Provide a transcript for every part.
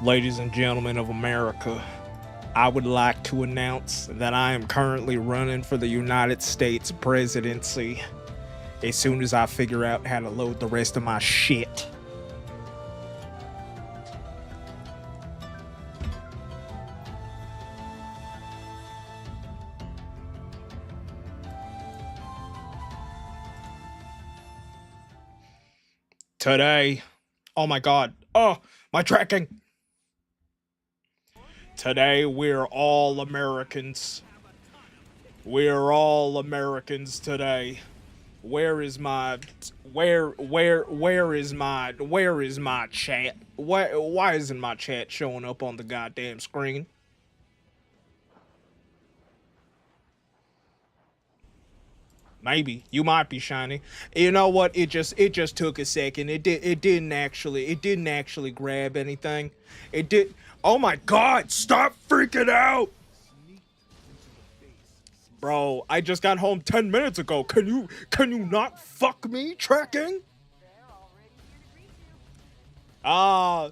Ladies and gentlemen of America, I would like to announce that I am currently running for the United States presidency as soon as I figure out how to load the rest of my shit. Today, oh my god, oh, my tracking. Today, we're all Americans. We're all Americans today. Where is my where is my chat? Why isn't my chat showing up on the goddamn screen? Maybe you might be shiny. You know what? It just took a second. It didn't actually grab anything. It did. Oh my god! Stop freaking out, bro. I just got home 10 minutes ago. Can you not fuck me tracking? Right,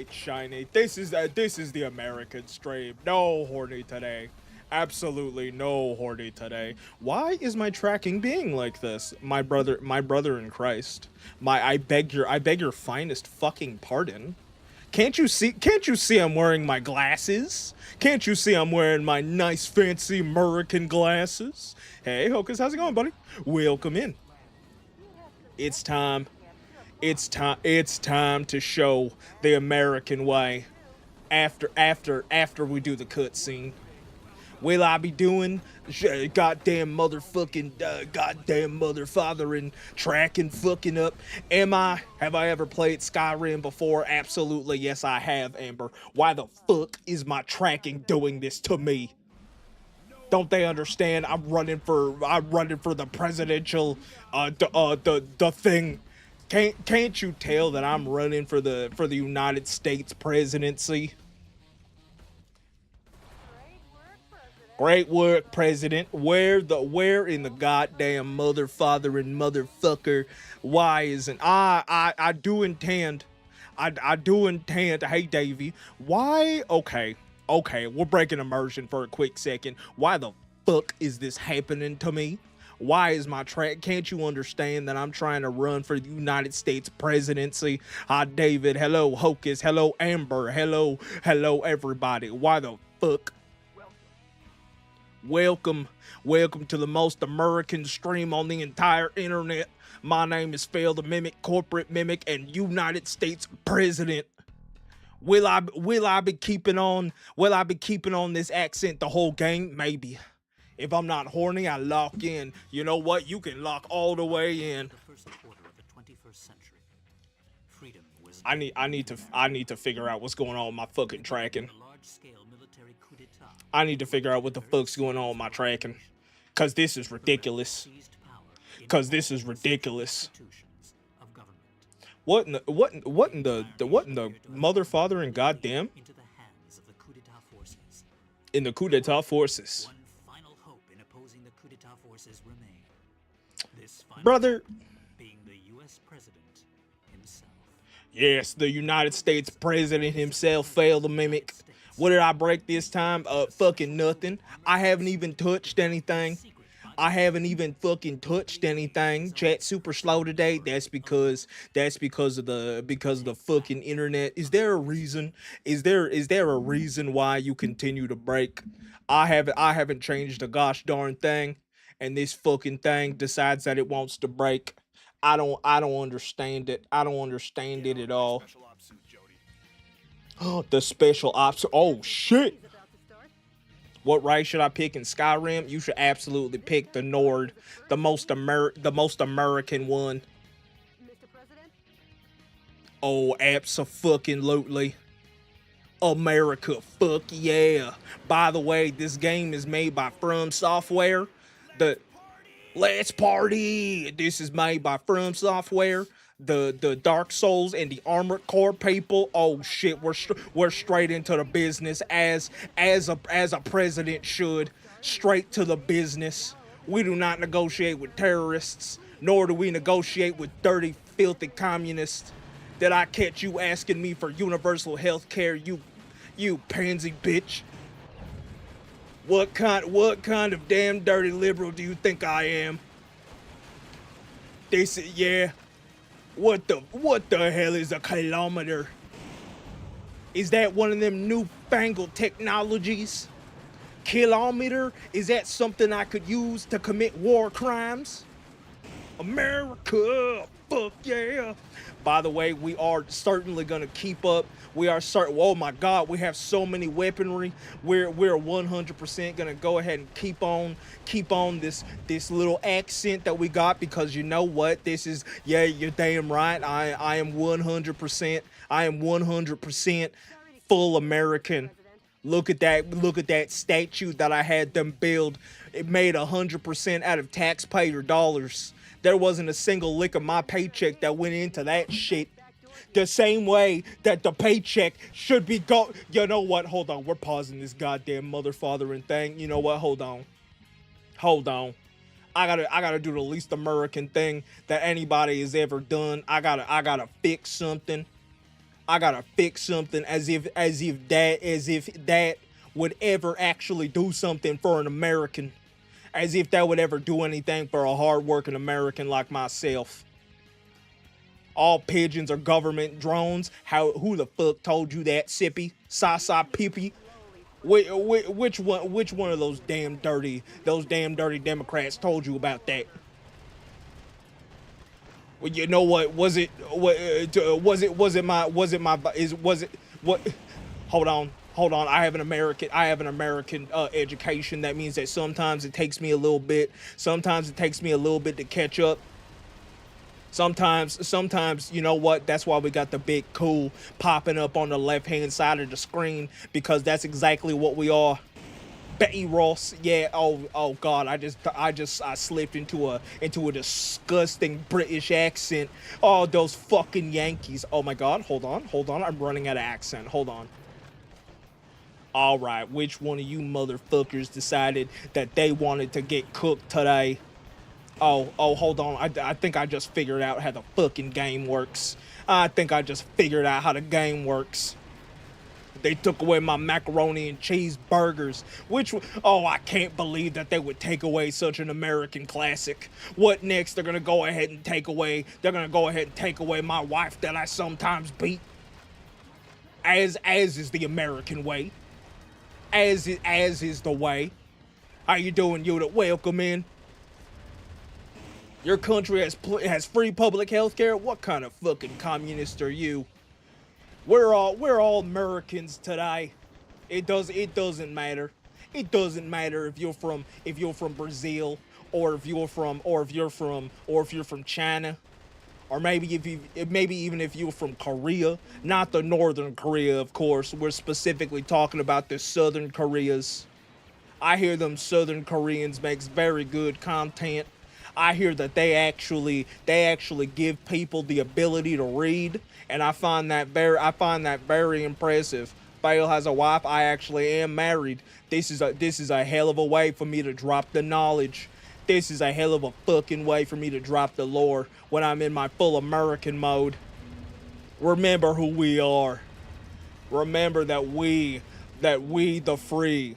shiny. This is the American stream. No horny today. Absolutely no horny today. Why is my tracking being like this? My brother in Christ. I beg your finest fucking pardon. Can't you see I'm wearing my glasses? Can't you see I'm wearing my nice fancy American glasses? Hey, Hocus, how's it going, buddy? Welcome in. It's time. It's time to show the American way. After we do the cutscene, will I be doing goddamn motherfucking goddamn mother father and tracking fucking up? Have I ever played Skyrim before? Absolutely, yes I have, Amber. Why the fuck is my tracking doing this to me? Don't they understand? I'm running for the presidential the thing. Can't you tell that I'm running for the United States presidency? Great work, President. Where in the goddamn mother, father, and motherfucker? Why isn't I do intend. I do intend. Hey, Davey. Why? Okay. We're breaking immersion for a quick second. Why the fuck is this happening to me? Why is my track? Can't you understand that I'm trying to run for the United States presidency? Hi, David. Hello, Hocus. Hello, Amber. Hello, everybody. Why the fuck? Welcome to the most American stream on the entire internet. My name is Fail the Mimic, Corporate Mimic, and United States President. Will I be keeping on? Will I be keeping on this accent the whole game? Maybe. If I'm not horny, I lock in. You know what? You can lock all the way in. I need to figure out what's going on with my fucking tracking. I need to figure out what the fuck's going on with my tracking. Cause this is ridiculous. Cause this is ridiculous. What in the mother, father, and goddamn in the coup d'etat forces, brother? Yes, the United States president himself failed to mimic. What did I break this time? Fucking nothing. I haven't even touched anything. I haven't even fucking touched anything. Chat super slow today. That's because of the fucking internet. Is there a reason? Is there a reason why you continue to break? I haven't changed a gosh darn thing, and this fucking thing decides that it wants to break. I don't understand it. I don't understand it at all. Oh, the special ops. Oh shit. What race should I pick in Skyrim? You should absolutely pick the Nord, the most American one. Oh, abso-fucking-lutely. America, fuck yeah. By the way, this game is made by From Software. The Let's party. This is made by From Software. The Dark Souls and the Armored Core people. Oh shit, we're straight into the business as a president should. Straight to the business. We do not negotiate with terrorists, nor do we negotiate with dirty, filthy communists. Did I catch you asking me for universal health care, you pansy bitch? What kind of damn dirty liberal do you think I am? They said, yeah. What the hell is a kilometer? Is that one of them newfangled technologies? Kilometer? Is that something I could use to commit war crimes? America, fuck yeah. By the way, we are certainly gonna keep up. We are certain. Oh my God, we have so many weaponry. We're 100% gonna go ahead and keep on this little accent that we got, because you know what? This is, yeah, you're damn right. I am 100%. I am 100% full American. Look at that statue that I had them build. It made 100% out of taxpayer dollars. There wasn't a single lick of my paycheck that went into that shit. The same way that the paycheck should be You know what? Hold on. We're pausing this goddamn motherfathering thing. You know what? Hold on. I gotta do the least American thing that anybody has ever done. I gotta fix something. As if that would ever actually do something for an American. As if that would ever do anything for a hard-working American like myself. All pigeons are government drones. Who the fuck told you that, Sippy? Sasa Pee? Which one of those damn dirty Democrats told you about that? Well, you know what? Was it what? Hold on. I have an American education. That means that sometimes it takes me a little bit to catch up. Sometimes, you know what? That's why we got the big cool popping up on the left-hand side of the screen, because that's exactly what we are. Betty Ross, yeah. Oh God, I slipped into a disgusting British accent. Oh, those fucking Yankees. Oh my God, hold on. I'm running out of accent. Hold on. All right, which one of you motherfuckers decided that they wanted to get cooked today? Oh, hold on. I think I just figured out how the fucking game works. They took away my macaroni and cheese burgers, I can't believe that they would take away such an American classic. What next? They're gonna go ahead and take away my wife that I sometimes beat. As is the American way. As is the way. How you doing, Yuta? Welcome in. Your country has free public health care? What kind of fucking communist are you? We're all Americans today. It doesn't matter. It doesn't matter if you're from Brazil, or if you're from China, or maybe even if you're from Korea, not the Northern Korea, of course. We're specifically talking about the Southern Koreas. I hear them Southern Koreans makes very good content. I hear that they actually give people the ability to read, and I find that very impressive. Fail has a wife. I actually am married. This is a hell of a way for me to drop the knowledge. This is a hell of a fucking way for me to drop the lore when I'm in my full American mode. Remember who we are. Remember that we the free.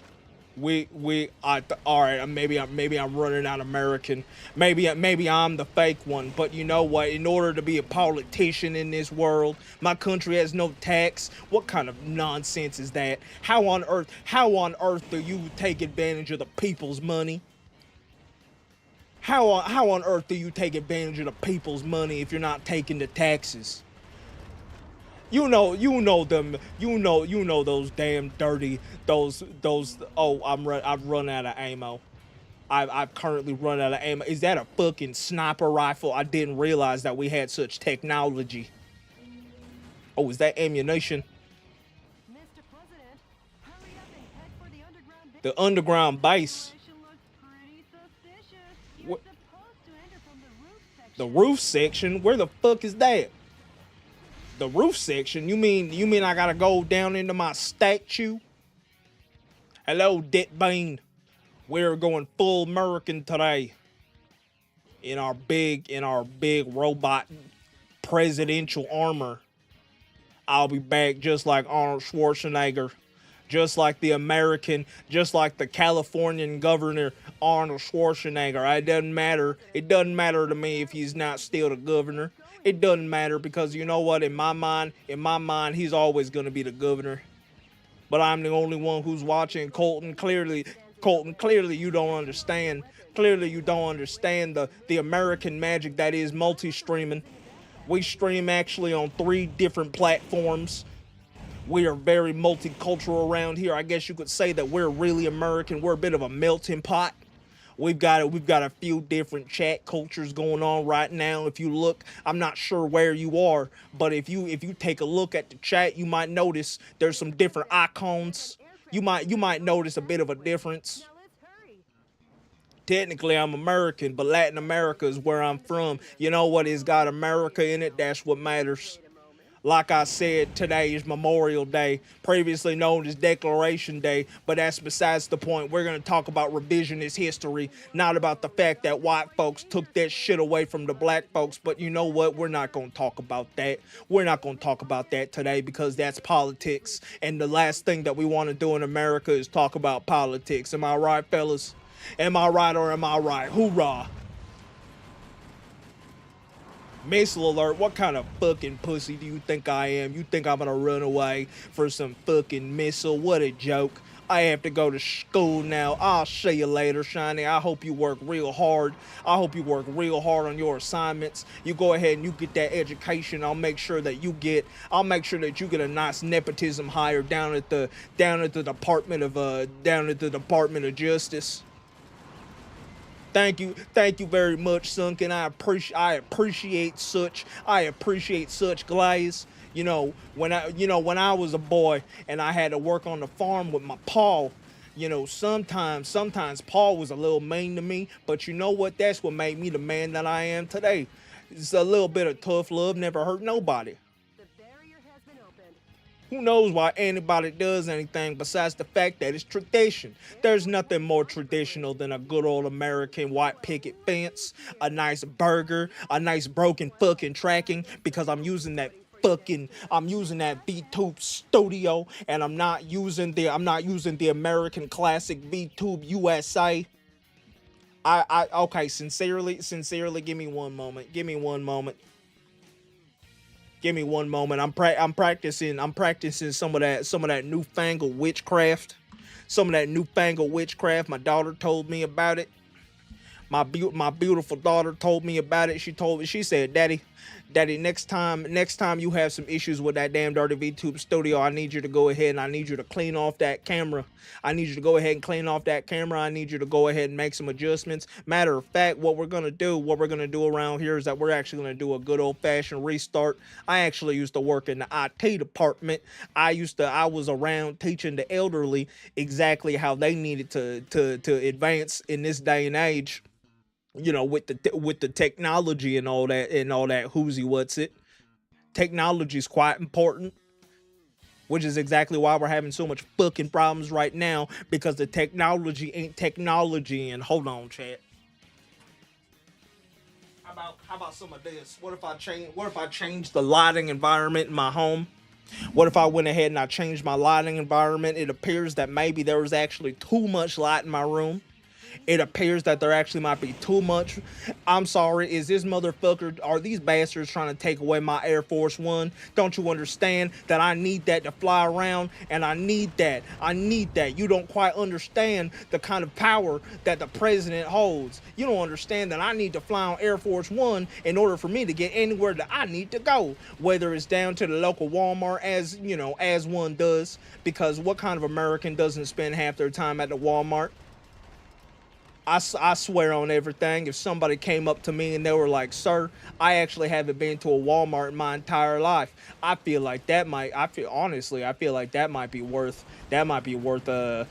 All right, maybe I'm running out American. Maybe I'm the fake one. But you know what? In order to be a politician in this world, my country has no tax. What kind of nonsense is that? How on earth do you take advantage of the people's money? How on earth do you take advantage of the people's money if you're not taking the taxes? You know those damn dirty, I've run out of ammo. I've currently run out of ammo. Is that a fucking sniper rifle? I didn't realize that we had such technology. Oh, is that ammunition? Mr. President, hurry up and head for the underground base. The underground base. You're supposed to enter from the roof section. The roof section? Where the fuck is that? The roof section? You mean I gotta go down into my statue? Hello, Deadbean. We're going full American today. In our big robot presidential armor. I'll be back just like Arnold Schwarzenegger, just like the Californian governor Arnold Schwarzenegger. It doesn't matter. It doesn't matter to me if he's not still the governor. It doesn't matter because you know what? In my mind, he's always gonna be the governor. But I'm the only one who's watching. Colton, clearly you don't understand. Clearly you don't understand the American magic that is multi-streaming. We stream actually on 3 different platforms. We are very multicultural around here. I guess you could say that we're really American. We're a bit of a melting pot. We've got a few different chat cultures going on right now. If you look, I'm not sure where you are, but if you take a look at the chat, you might notice there's some different icons. You might notice a bit of a difference. Now let's hurry. Technically, I'm American, but Latin America is where I'm from. You know what? It's got America in it. That's what matters. Like I said, today is Memorial Day, previously known as Declaration Day, but that's besides the point. We're going to talk about revisionist history, not about the fact that white folks took that shit away from the black folks. But you know what? We're not going to talk about that. We're not going to talk about that today because that's politics. And the last thing that we want to do in America is talk about politics. Am I right, fellas? Am I right or am I right? Hoorah. Missile alert, what kind of fucking pussy do you think I am? You think I'm gonna run away for some fucking missile? What a joke. I have to go to school now. I'll see you later, Shiny. I hope you work real hard. I hope you work real hard on your assignments. You go ahead and you get that education. I'll make sure that you get a nice nepotism hire down at the Department of Justice. Thank you very much, Sunken. I appreciate such glaze. When I was a boy and I had to work on the farm with my paw, sometimes Paul was a little mean to me, but you know what? That's what made me the man that I am today. It's a little bit of tough love, never hurt nobody. The barrier has been opened. Who knows why anybody does anything besides the fact that it's tradition? There's nothing more traditional than a good old American white picket fence, a nice burger, a nice broken fucking tracking, because I'm using that VTube studio, and I'm not using the American classic VTube USA. Okay, sincerely, give me one moment. I'm practicing some of that newfangled witchcraft. My daughter told me about it. My beautiful daughter told me about it. She said, Daddy, next time you have some issues with that damn dirty VTube studio, I need you to go ahead and I need you to clean off that camera. I need you to go ahead and go ahead and make some adjustments. Matter of fact, what we're gonna do around here is that we're actually gonna do a good old fashioned restart. I actually used to work in the IT department. I was around teaching the elderly exactly how they needed to advance in this day and age. With the technology and all that who's what's it. Technology is quite important, which is exactly why we're having so much fucking problems right now, because the technology ain't technology. And hold on, chat. How about some of this? What if I change the lighting environment in my home? What if I went ahead and I changed my lighting environment? It appears that maybe there was actually too much light in my room. It appears that there actually might be too much. I'm sorry, are these bastards trying to take away my Air Force One? Don't you understand that I need that to fly around? And I need that. You don't quite understand the kind of power that the president holds. You don't understand that I need to fly on Air Force One in order for me to get anywhere that I need to go. Whether it's down to the local Walmart, as one does. Because what kind of American doesn't spend half their time at the Walmart? I swear on everything, if somebody came up to me and they were like, "Sir, I actually haven't been to a Walmart in my entire life," I feel like that might be worth a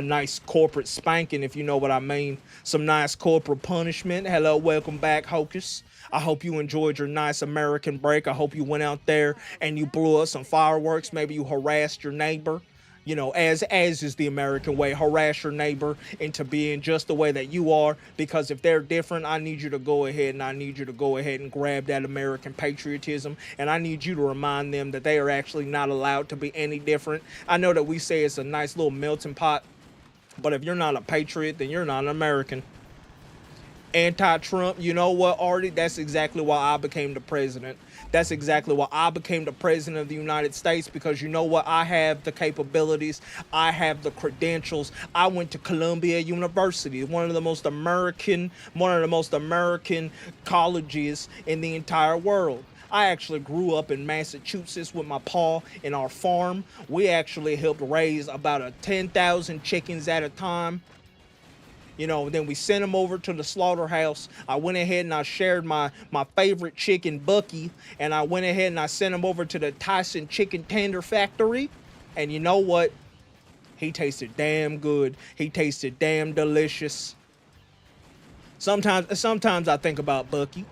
nice corporate spanking, if you know what I mean. Some nice corporal punishment. Hello, welcome back, Hocus. I hope you enjoyed your nice American break. I hope you went out there and you blew up some fireworks. Maybe you harassed your neighbor. You know, as is the American way. Harass your neighbor into being just the way that you are, because if they're different, I need you to go ahead and grab that American patriotism, and I need you to remind them that they are actually not allowed to be any different. I know that we say it's a nice little melting pot, but if you're not a patriot, then you're not an American. Anti-Trump, you know what, Artie? That's exactly why I became the president. That's exactly why I became the president of the United States, because you know what? I have the capabilities. I have the credentials. I went to Columbia University, one of the most American colleges in the entire world. I actually grew up in Massachusetts with my pa in our farm. We actually helped raise about 10,000 chickens at a time. You know, then we sent them over to the slaughterhouse. I went ahead and I shared my favorite chicken, Bucky, and I went ahead and I sent him over to the Tyson Chicken Tender Factory. And you know what? He tasted damn good. He tasted damn delicious. Sometimes I think about Bucky.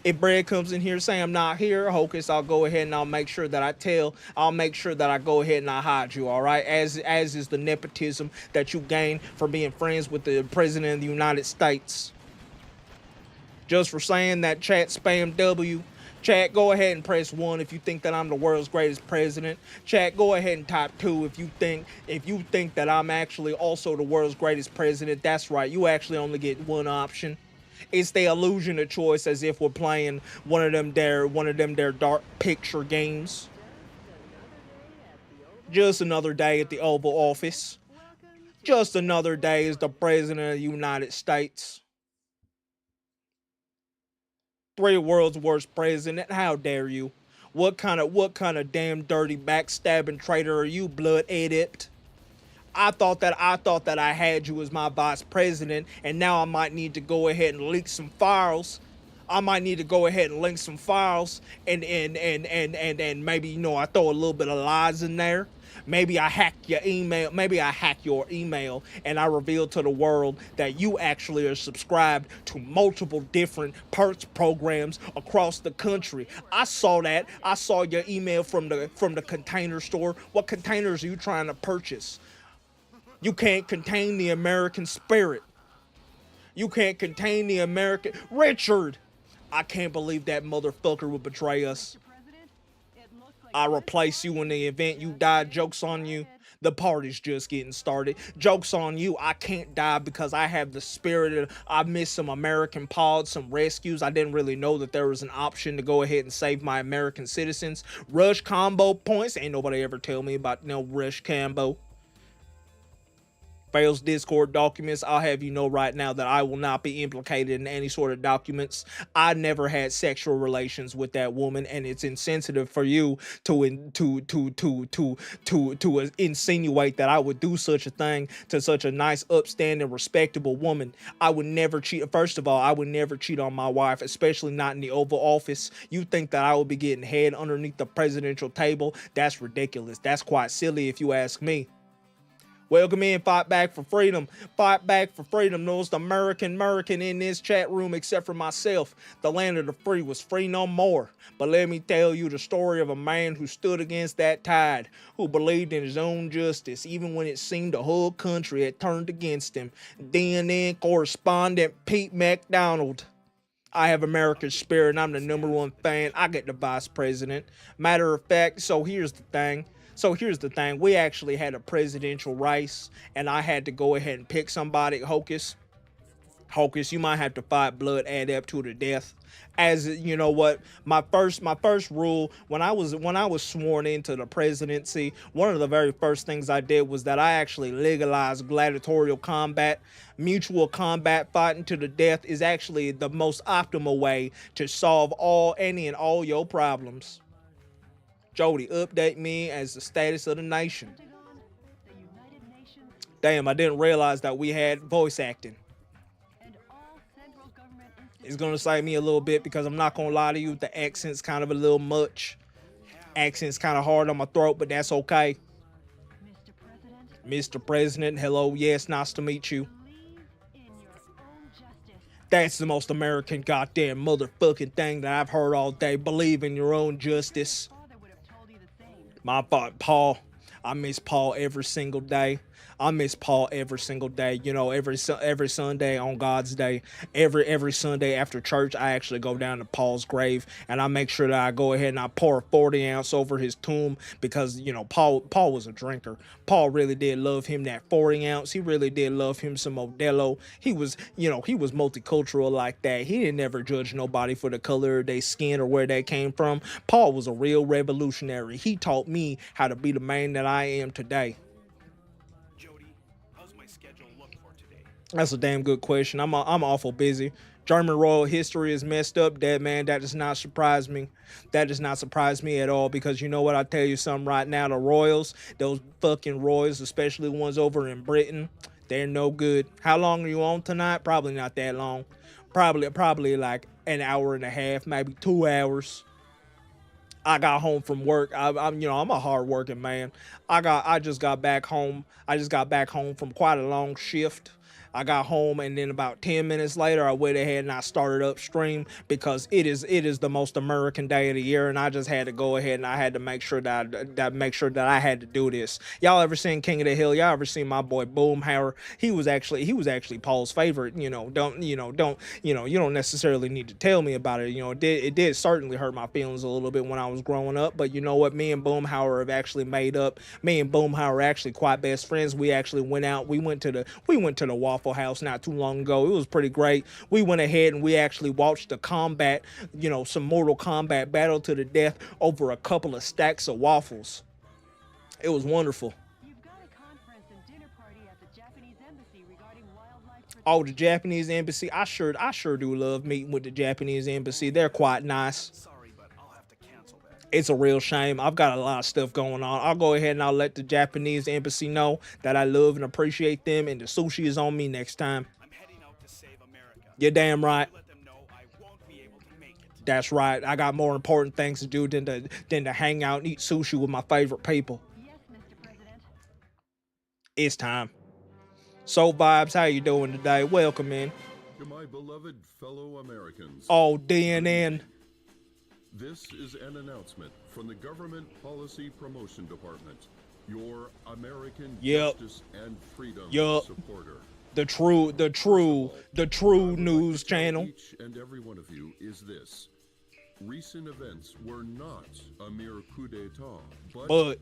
If Brad comes in here saying I'm not here, Hocus, I'll go ahead and I'll make sure that I go ahead and I hide you, all right? As is the nepotism that you gain from being friends with the president of the United States. Just for saying that, chat spam W. Chat, go ahead and press 1 if you think that I'm the world's greatest president. Chat, go ahead and type 2 if you think that I'm actually also the world's greatest president. That's right, you actually only get one option. It's the illusion of choice, as if we're playing one of them their dark picture games. Just another day at the Oval Office. Just another day as the president of the United States. 3 world's worst president. How dare you? What kind of damn dirty backstabbing traitor are you, blood adept? I thought that I had you as my vice president, and now I might need to go ahead and leak some files. And maybe, you know, I throw a little bit of lies in there. Maybe I hack your email and I reveal to the world that you actually are subscribed to multiple different perks programs across the country. I saw that. I saw your email from the container store. What containers are you trying to purchase? You can't contain the American spirit. You can't contain the American... Richard! I can't believe that motherfucker would betray us. I replace you in the event you die. Joke's on you. The party's just getting started. Joke's on you. I can't die because I have the spirit. I missed some American pods, some rescues. I didn't really know that there was an option to go ahead and save my American citizens. Rush combo points. Ain't nobody ever tell me about no rush combo. Fails Discord documents. I'll have you know right now that I will not be implicated in any sort of documents. I never had sexual relations with that woman, and it's insensitive for you to insinuate that I would do such a thing to such a nice, upstanding, respectable woman. I would never cheat. First of all, I would never cheat on my wife, especially not in the Oval Office. You think that I would be getting head underneath the presidential table? That's ridiculous. That's quite silly if you ask me. Welcome in, Fight Back for Freedom. Fight Back for Freedom. No most American in this chat room except for myself. The land of the free was free no more. But let me tell you the story of a man who stood against that tide, who believed in his own justice, even when it seemed the whole country had turned against him. CNN correspondent Pete McDonald. I have America's spirit and I'm the #1 fan. I get the vice president. Matter of fact, so here's the thing. We actually had a presidential race, and I had to go ahead and pick somebody. Hocus, you might have to fight blood adept to the death. As you know what, my first rule when I was sworn into the presidency, one of the very first things I did was that I actually legalized gladiatorial combat. Mutual combat fighting to the death is actually the most optimal way to solve any and all your problems. Jody, update me as the status of the nation. Damn, I didn't realize that we had voice acting. It's gonna save me a little bit because I'm not gonna lie to you, the accent's kind of a little much. Accent's kind of hard on my throat, but that's okay. Mr. President, hello, yes, nice to meet you. That's the most American goddamn motherfucking thing that I've heard all day. Believe in your own justice. My fault, Paul. I miss Paul every single day. I miss Paul every single day. You know, every Sunday on God's day, every Sunday after church, I actually go down to Paul's grave and I make sure that I go ahead and I pour a 40 ounce over his tomb because you know Paul was a drinker. Paul really did love him that 40 ounce. He really did love him some Modelo. He was multicultural like that. He didn't ever judge nobody for the color of their skin or where they came from. Paul was a real revolutionary. He taught me how to be the man that I am today. Jody, how's my schedule look for today? That's a damn good question. I'm awful busy. German royal history is messed up, dead man. That does not surprise me. That does not surprise me at all because you know what? I tell you something right now. The royals, those fucking royals, especially ones over in Britain, they're no good. How long are you on tonight? Probably not that long. Probably like an hour and a half, maybe 2 hours. I got home from work. I'm a hard working man. I just got back home. I just got back home from quite a long shift. I got home and then about 10 minutes later I went ahead and I started upstream because it is the most American day of the year and I just had to go ahead and I had to make sure that I had to do this. Y'all ever seen King of the Hill? Y'all ever seen my boy Boomhauer? He was actually Paul's favorite. You don't necessarily need to tell me about it. It did certainly hurt my feelings a little bit when I was growing up, but you know what? Me and Boomhauer have actually made up. Me and Boomhauer are actually quite best friends. We actually went out. We went to the Waffle House not too long ago. It was pretty great. We went ahead and we actually watched the combat, some Mortal Kombat battle to the death over a couple of stacks of waffles. It was wonderful. You've got a conference and dinner party at the Japanese embassy regarding wildlife protection. Oh, the Japanese embassy. I sure do love meeting with the Japanese embassy. They're quite nice. Sorry, but I'll have to cancel that. It's a real shame. I've got a lot of stuff going on. I'll go ahead and I'll let the Japanese embassy know that I love and appreciate them and the sushi is on me next time. I'm heading out to save America. You're damn right. Let them know I won't be able to make it. That's right. I got more important things to do than to hang out and eat sushi with my favorite people. Yes, Mr. President. It's time. So Vibes, how you doing today? Welcome in. To my beloved fellow Americans, Oh, DNN. this is an announcement from the Government Policy Promotion Department, your American Yep. justice and freedom Yup. supporter. The true news channel. Each and every one of you is this. Recent events were not a mere coup d'etat, But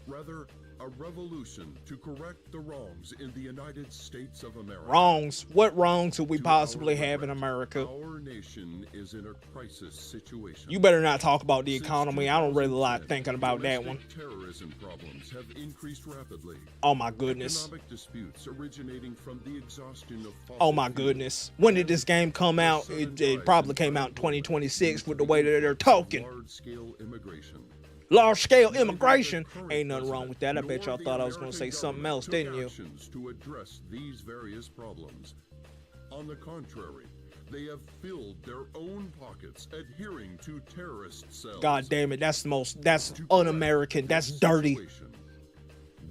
rather a revolution to correct the wrongs in the United States of America. wrongs. What wrongs do we To possibly our have in regret, America? Our nation is in a crisis situation. You better not talk about the Since economy. I don't really like 2010, thinking about that one. domestic terrorism problems have increased rapidly. Oh my goodness. Economic disputes originating from the exhaustion of fossil Oh my fuels goodness. When did this game come out? It probably came out in 2026 with the way that they're talking. Large-scale immigration. Large scale Neither the immigration. current Ain't nothing wrong with that. I bet y'all president thought I nor was the going to say American something else, government didn't you? took actions to address these various problems. On the contrary, they have filled their own pockets adhering to terrorist cells. God damn it. That's To un-American. correct That's this dirty. situation,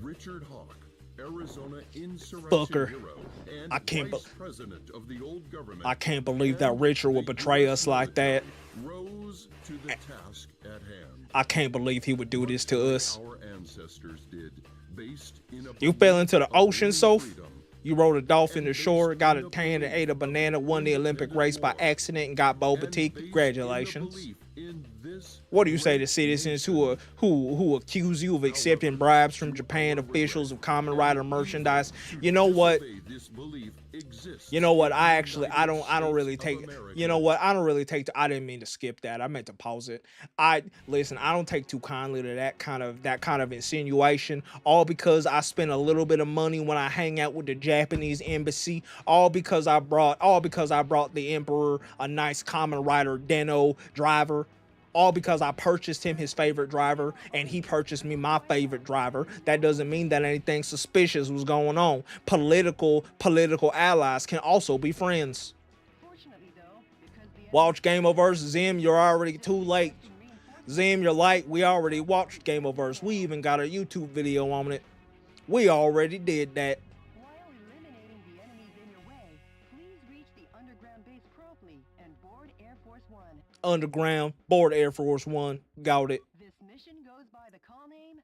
Richard Hawk, Arizona insurrection Fucker. hero and I can't vice president of the old government. I can't believe that and Richard would the betray US us like that. rose to the task at hand. I can't believe he would do this to us. Our ancestors did, based in a You fell into the belief of ocean, real Soph? freedom. You rode a dolphin to shore, got a tan and ate a banana, won the Olympic race by accident, and got boba And tea. based in a Congratulations. belief in this What do you say to great citizens nation. who accuse you of accepting bribes from Japan officials of Kamen Rider merchandise? You know what? This belief exists You know what? in I the actually United I don't really States take. of America. You know what? I don't really take. I didn't mean to skip that. I meant to pause it. I listen. I don't take too kindly to that kind of insinuation. All because I spend a little bit of money when I hang out with the Japanese embassy. All because I brought the emperor a nice Kamen Rider Deno driver. All because I purchased him his favorite driver and he purchased me my favorite driver. That doesn't mean that anything suspicious was going on. Political allies can also be friends. Fortunately, though, because the Watch Game of Verse. Zim, you're already too late. Zim, you're late. We already watched Game of Verse. We even got a YouTube video on it. We already did that. While eliminating the enemies in your way, please reach the underground base promptly and board Air Force One. Underground, board Air Force One. Got it. This mission goes by the call name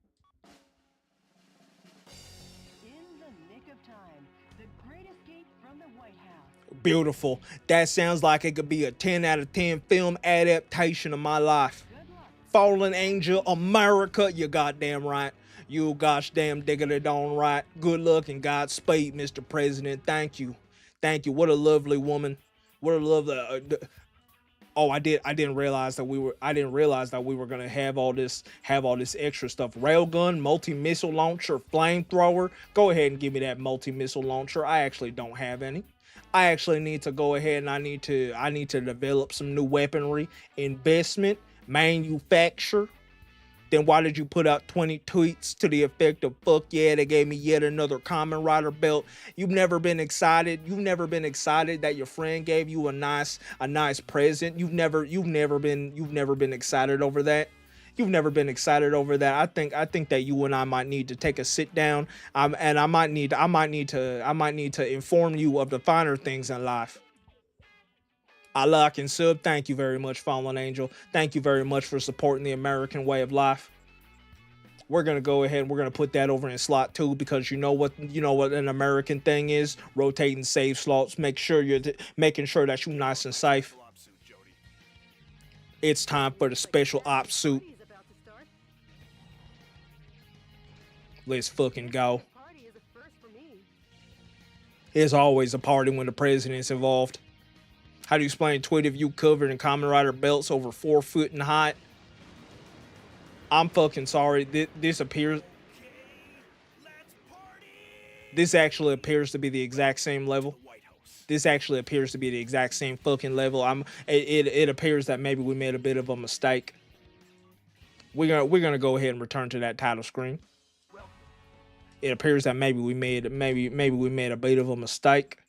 Beautiful. That sounds like it could be a 10 out of 10 film adaptation of my life. Fallen Angel, America, you goddamn right. You gosh damn diggity darn right. Good luck and Godspeed, Mr. President. Thank you. Thank you. What a lovely woman. What a lovely oh, I didn't realize that we were gonna have all this extra stuff. Railgun, multi-missile launcher, flamethrower. Go ahead and give me that multi-missile launcher. I actually don't have any. I actually need to go ahead and I need to develop some new weaponry, investment, manufacture. Then why did you put out 20 tweets to the effect of "fuck yeah, they gave me yet another Kamen Rider belt"? You've never been excited. You've never been excited that your friend gave you a nice present. You've never been excited over that. You've never been excited over that. I think that you and I might need to take a sit down. And I might need to inform you of the finer things in life. I like and sub. Thank you very much, Fallen Angel. Thank you very much for supporting the American way of life. We're gonna go ahead and we're gonna put that over in slot 2 because you know what an American thing is: rotating save slots. Make sure making sure that you're nice and safe. It's time for the special ops suit. Let's fucking go. There's always a party when the president's involved. How do you explain tweet of you covered in Kamen Rider belts over 4 foot in height? I'm fucking sorry. This actually appears to be the exact same level. This actually appears to be the exact same fucking level. It appears that maybe we made a bit of a mistake. We're gonna go ahead and return to that title screen. It appears that maybe we made a bit of a mistake.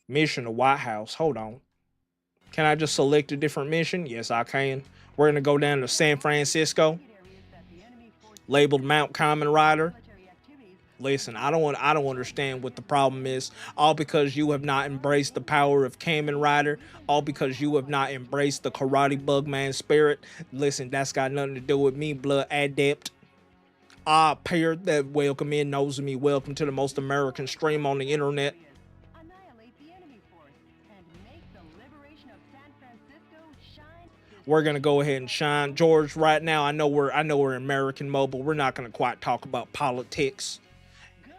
Mission to White House. Hold on. Can I just select a different mission? Yes, I can. We're gonna go down to San Francisco. Labeled Mount Kamen Rider. Listen, I don't understand what the problem is. All because you have not embraced the power of Kamen Rider. All because you have not embraced the Karate Bugman spirit. Listen, that's got nothing to do with me, blood adept. Peer that welcome in knows me. Welcome to the most American stream on the internet. We're gonna go ahead and shine, George. Right now, I know we're American mobile. We're not gonna quite talk about politics.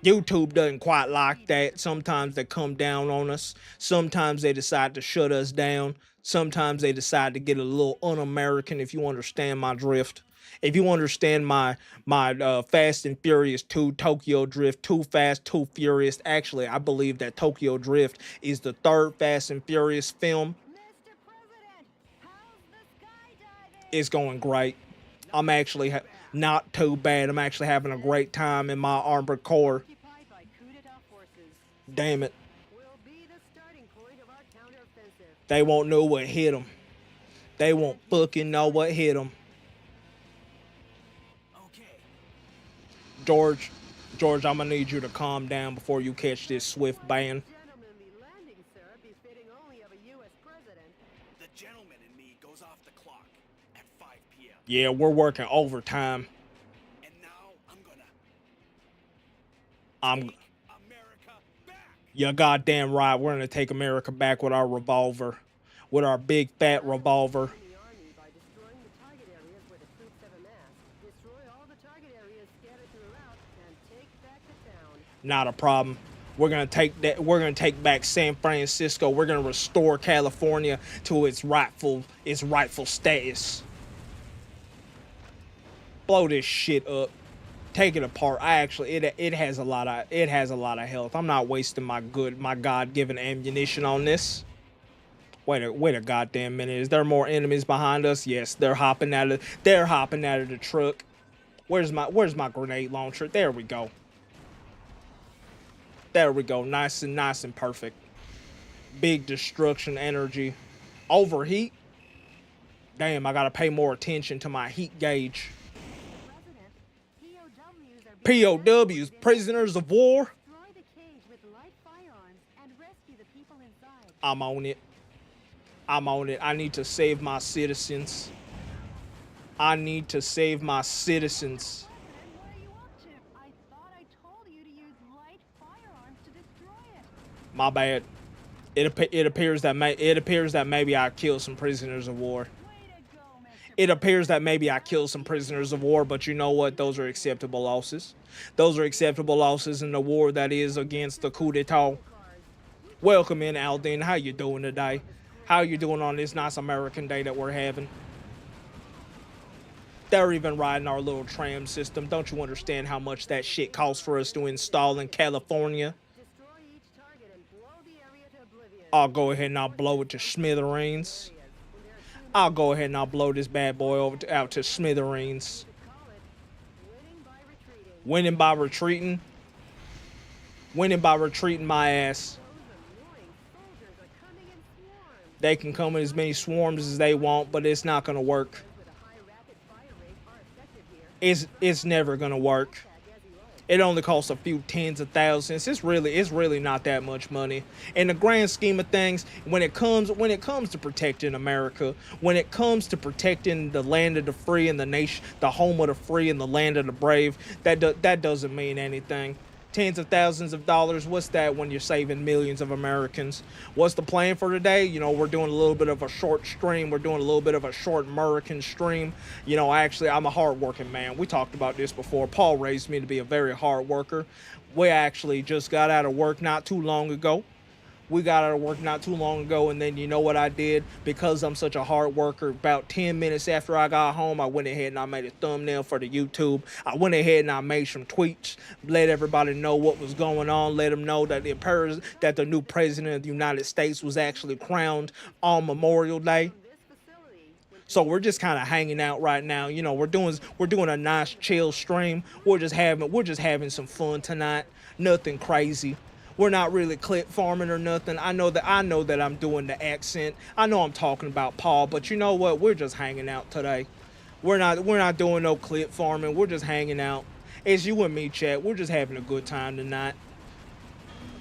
YouTube doesn't quite like that. Sometimes they come down on us. Sometimes they decide to shut us down. Sometimes they decide to get a little un-American. If you understand my drift, if you understand my Fast and Furious 2 Tokyo Drift, Too Fast, Too Furious. Actually, I believe that Tokyo Drift is the 3rd Fast and Furious film. It's going great. I'm actually not too bad. I'm actually having a great time in my armored core. Damn it. They won't know what hit them. They won't fucking know what hit them. George, I'm gonna need you to calm down before you catch this swift ban. The gentleman in me goes off the clock at 5 p.m. Yeah, we're working overtime. And now I'm gonna Take America back. You're goddamn right. We're gonna take America back with our revolver. With our big fat revolver. Not a problem. We're gonna take that. We're gonna take back San Francisco. We're gonna restore California to its rightful status. Blow this shit up. Take it apart. It has a lot of health. I'm not wasting my God-given ammunition on this. Wait a goddamn minute. Is there more enemies behind us? Yes, they're hopping out of the truck. Where's my grenade launcher? There we go. There we go. Nice and perfect. Big destruction energy. Overheat? Damn, I gotta pay more attention to my heat gauge. POWs, prisoners of war. I'm on it. I need to save my citizens. My bad. It appears that maybe I killed some prisoners of war. It appears that maybe I killed some prisoners of war, but you know what? Those are acceptable losses. Those are acceptable losses in the war that is against the coup d'etat. Welcome in, Aldin. How you doing today? How you doing on this nice American day that we're having? They're even riding our little tram system. Don't you understand how much that shit costs for us to install in California? I'll go ahead and I'll blow it to smithereens. I'll go ahead and I'll blow this bad boy out to smithereens. Winning by retreating. Winning by retreating my ass. They can come in as many swarms as they want, but it's not gonna work. It's never gonna work. It only costs a few tens of thousands. It's really not that much money. In the grand scheme of things, when it comes to protecting America, when it comes to protecting the land of the free and the nation, the home of the free and the land of the brave, that doesn't mean anything. Tens of thousands of dollars, what's that when you're saving millions of Americans? What's the plan for today? You know, we're doing a little bit of a short stream. We're doing a little bit of a short American stream. You know, actually, I'm a hard-working man. We talked about this before. Paul raised me to be a very hard worker. We actually just got out of work not too long ago. We got out of work not too long ago, and then you know what I did? Because I'm such a hard worker, about 10 minutes after I got home, I went ahead and I made a thumbnail for the YouTube. I went ahead and I made some tweets, let everybody know what was going on, let them know that the new president of the United States was actually crowned on Memorial Day. So we're just kind of hanging out right now. You know, we're doing a nice chill stream. We're just having some fun tonight. Nothing crazy. We're not really clip farming or nothing. I know that I'm doing the accent. I know I'm talking about Paul, but you know what? We're just hanging out today. We're not doing no clip farming. We're just hanging out. It's you and me, chat. We're just having a good time tonight.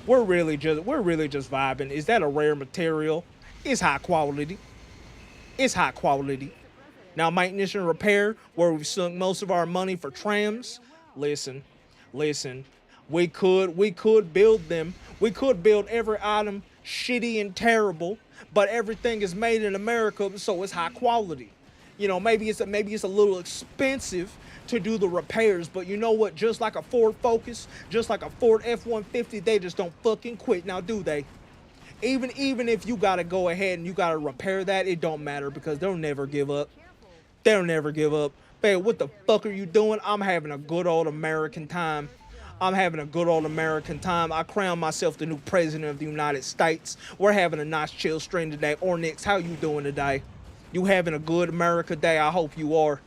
We're really just vibing. Is that a rare material? It's high quality. It's high quality. Now, maintenance and repair, where we've sunk most of our money for trams. Listen. We could build them. We could build every item shitty and terrible, but everything is made in America, so it's high quality. You know, maybe it's a little expensive to do the repairs, but you know what? Just like a Ford Focus, just like a Ford F-150, they just don't fucking quit. Now, do they? Even if you gotta go ahead and you gotta repair that, it don't matter because they'll never give up. They'll never give up. Babe, what the fuck are you doing? I'm having a good old American time. I'm having a good old American time. I crowned myself the new president of the United States. We're having a nice chill stream today. Ornix, how you doing today? You having a good America day? I hope you are.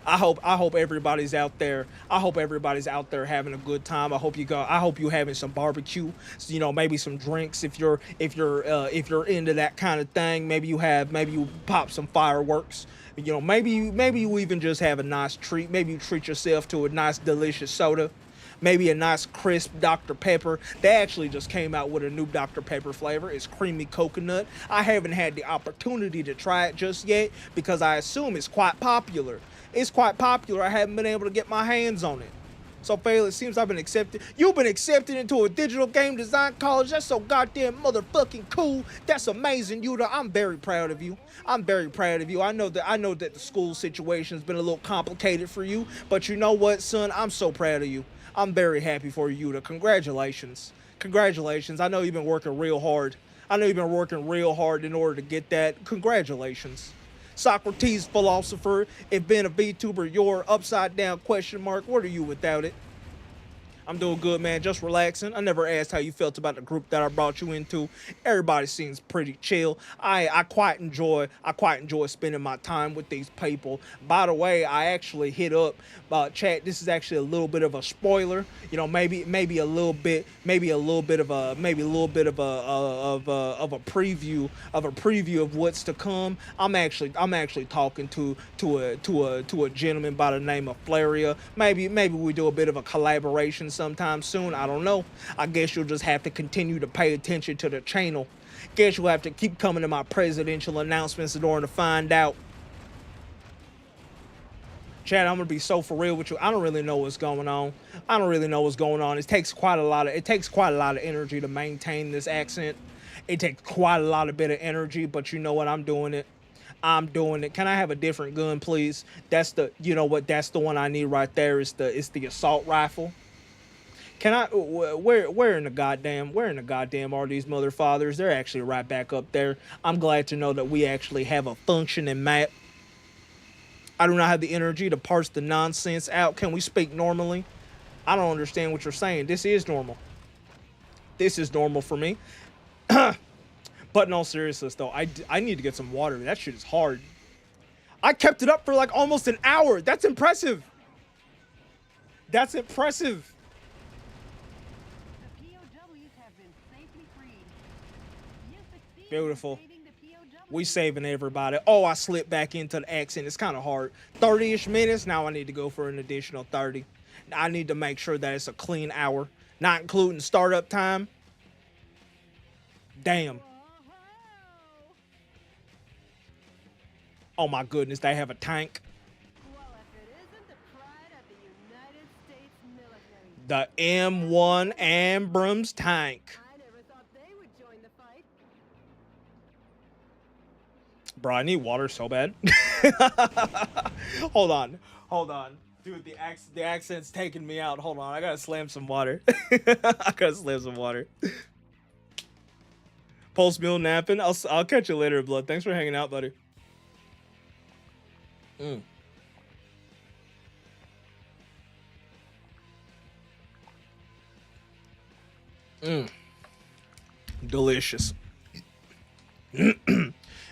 I hope everybody's out there. I hope everybody's out there having a good time. I hope you having some barbecue. You know, maybe some drinks if you're into that kind of thing. Maybe you pop some fireworks. You know, maybe you even just have a nice treat. Maybe you treat yourself to a nice delicious soda. Maybe a nice crisp Dr. Pepper. They actually just came out with a new Dr. Pepper flavor. It's creamy coconut. I haven't had the opportunity to try it just yet because I assume it's quite popular. It's quite popular. I haven't been able to get my hands on it. So, Fail, it seems I've been accepted. You've been accepted into a digital game design college. That's so goddamn motherfucking cool. That's amazing, Yuta. I'm very proud of you. I'm very proud of you. I know that the school situation's been a little complicated for you, but you know what, son? I'm so proud of you. I'm very happy for you, Yuta. Congratulations. Congratulations. I know you've been working real hard. In order to get that. Congratulations. Socrates, philosopher, if being a VTuber, you're upside down question mark. What are you without it? I'm doing good, man. Just relaxing. I never asked how you felt about the group that I brought you into. Everybody seems pretty chill. I quite enjoy spending my time with these people. By the way, I actually hit up chat. This is actually a little bit of a spoiler. You know, maybe a little bit of a preview of what's to come. I'm actually talking to a gentleman by the name of Flaria. Maybe we do a bit of a collaboration sometime soon. I don't know. I guess you'll just have to continue to pay attention to the channel. Guess you'll have to keep coming to my presidential announcements in order to find out. Chad, I'm gonna be so for real with you. I don't really know what's going on. It takes quite a lot of energy to maintain this accent. It takes quite a lot of bit of energy, but you know what? I'm doing it. I'm doing it. Can I have a different gun, please? That's the, you know what? That's the one I need right there. It's the assault rifle. Can I? Where in the goddamn are these mother fathers? They're actually right back up there. I'm glad to know that we actually have a functioning map. I do not have the energy to parse the nonsense out. Can we speak normally? I don't understand what you're saying. This is normal. This is normal for me. But in all seriousness, though, I need to get some water. That shit is hard. I kept it up for like almost an hour. That's impressive. That's impressive. The POWs have been safely freed. You succeeded in Beautiful. saving the POWs. We saving everybody. Oh, I slipped back into the accent. It's kind of hard. 30-ish minutes. Now I need to go for an additional 30. I need to make sure that it's a clean hour, not including startup time. Damn. Oh my goodness, they have a tank. Well, if it isn't the pride of the United States military. The M1 Abrams tank. I never thought they would join the fight. Bro, I need water so bad. Hold on. Dude, the accent's taking me out. Hold on, I gotta slam some water. I gotta slam some water. Pulse meal napping. I'll catch you later, Blood. Thanks for hanging out, buddy. Delicious.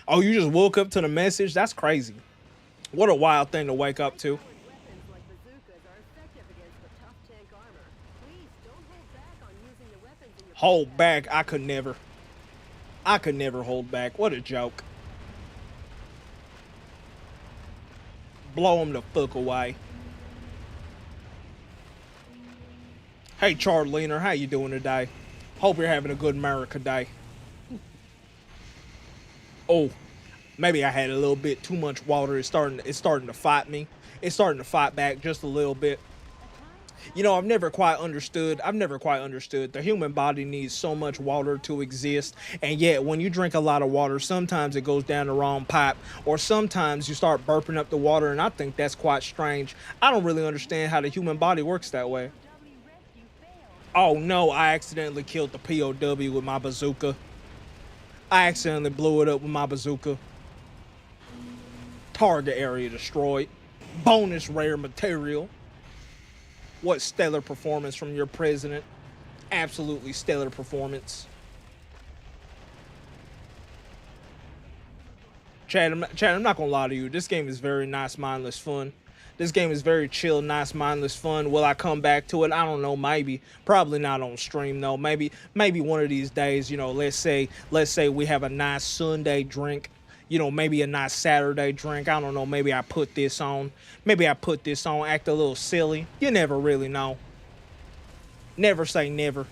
Oh, you just woke up to the message? That's crazy. What a wild thing to wake up to. Weapons like bazookas are effective against the tough tank armor. Please don't hold back on using the weapons in your Hold back. I could never. I could never hold back. What a joke. Blow him the fuck away. Hey, Charlene, how you doing today? Hope you're having a good America day. Oh, maybe I had a little bit too much water. It's starting to fight me. It's starting to fight back just a little bit. You know, I've never quite understood. The human body needs so much water to exist. And yet, when you drink a lot of water, sometimes it goes down the wrong pipe. Or sometimes you start burping up the water. And I think that's quite strange. I don't really understand how the human body works that way. Oh, no. I accidentally killed the POW with my bazooka. I accidentally blew it up with my bazooka. Target area destroyed. Bonus rare material. What stellar performance from your president. Absolutely stellar performance. Chad, I'm not gonna lie to you. This game is very nice, mindless fun. This game is very chill, nice, mindless fun. Will I come back to it? I don't know. Maybe. Probably not on stream though. Maybe one of these days. You know, let's say we have a nice Sunday drink. You know, maybe a nice Saturday drink. I don't know. Maybe I put this on. Act a little silly. You never really know. Never say never.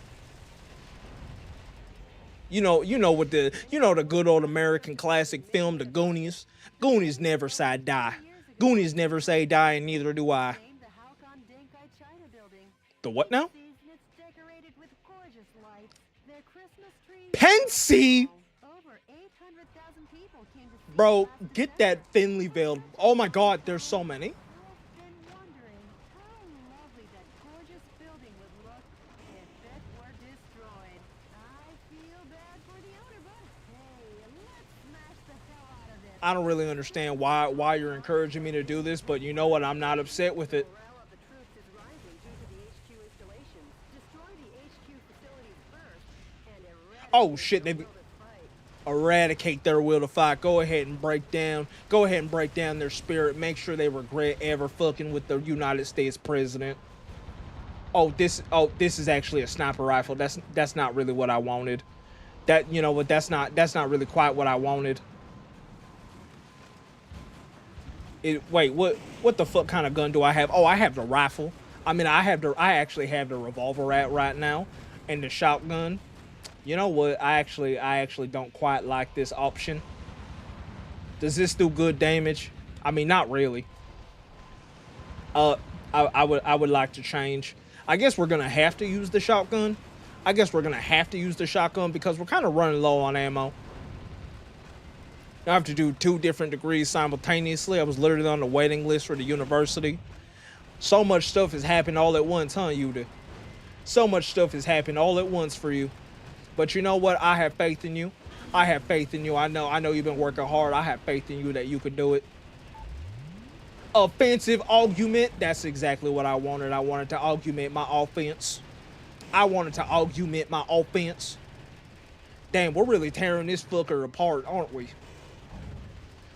You know the good old American classic film, The Goonies. Goonies never say die. Goonies never say die, and neither do I. the Halcon Denkai China building. The what now? It's decorated with gorgeous lights. Their Christmas tree. Pensy! Over 800,000 people came to see Bro, it last get night. that thinly veiled. Oh my god, there's so many. I've been wondering how lovely that gorgeous building would look if it were destroyed. I feel bad for the owner, but hey, let's smash the hell out of this. I don't really understand why you're encouraging me to do this, but you know what? I'm not upset with it. Morale of the troops is rising due to the HQ installations. Destroy the HQ facilities first and eradicate Oh shit, they the will to fight. eradicate their will to fight. Go ahead and break down their spirit. Make sure they regret ever fucking with the United States president. Oh, this is actually a sniper rifle. That's not really what I wanted. That, you know what, that's not really quite what I wanted. Wait, what the fuck kind of gun do I have? Oh, I have the rifle. I mean, I actually have the revolver right now and the shotgun. You know what? I actually don't quite like this option. Does this do good damage? I mean, not really. I would like to change. I guess we're gonna have to use the shotgun. I guess we're gonna have to use the shotgun because we're kind of running low on ammo. I have to do 2 different degrees simultaneously. I was literally on the waiting list for the university. So much stuff has happened all at once, huh, Yuta? So much stuff has happened all at once for you. But you know what? I have faith in you. I have faith in you. I know you've been working hard. I have faith in you that you could do it. Offensive augment. That's exactly what I wanted. I wanted to augment my offense. I wanted to augment my offense. Damn, we're really tearing this fucker apart, aren't we?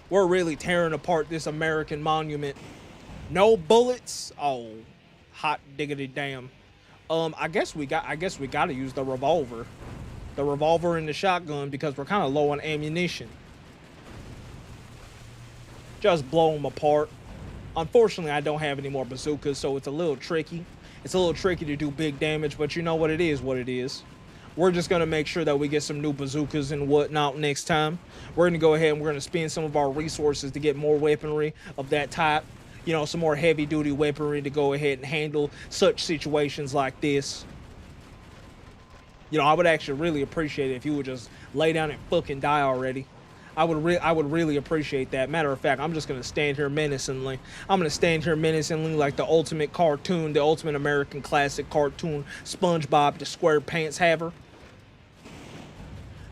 We're really tearing apart this American monument. No bullets. Oh, hot diggity damn. I guess we got to use the revolver. The revolver and the shotgun because we're kind of low on ammunition. Just blow them apart. Unfortunately, I don't have any more bazookas, so it's a little tricky. It's a little tricky to do big damage, but you know what it is, We're just going to make sure that we get some new bazookas and whatnot next time. We're going to go ahead and we're going to spend some of our resources to get more weaponry of that type. You know, some more heavy-duty weaponry to go ahead and handle such situations like this. You know, I would actually really appreciate it if you would just lay down and fucking die already. I would really appreciate that. Matter of fact, I'm just going to stand here menacingly. I'm going to stand here menacingly like the ultimate cartoon, the ultimate American classic cartoon, SpongeBob the SquarePants haver.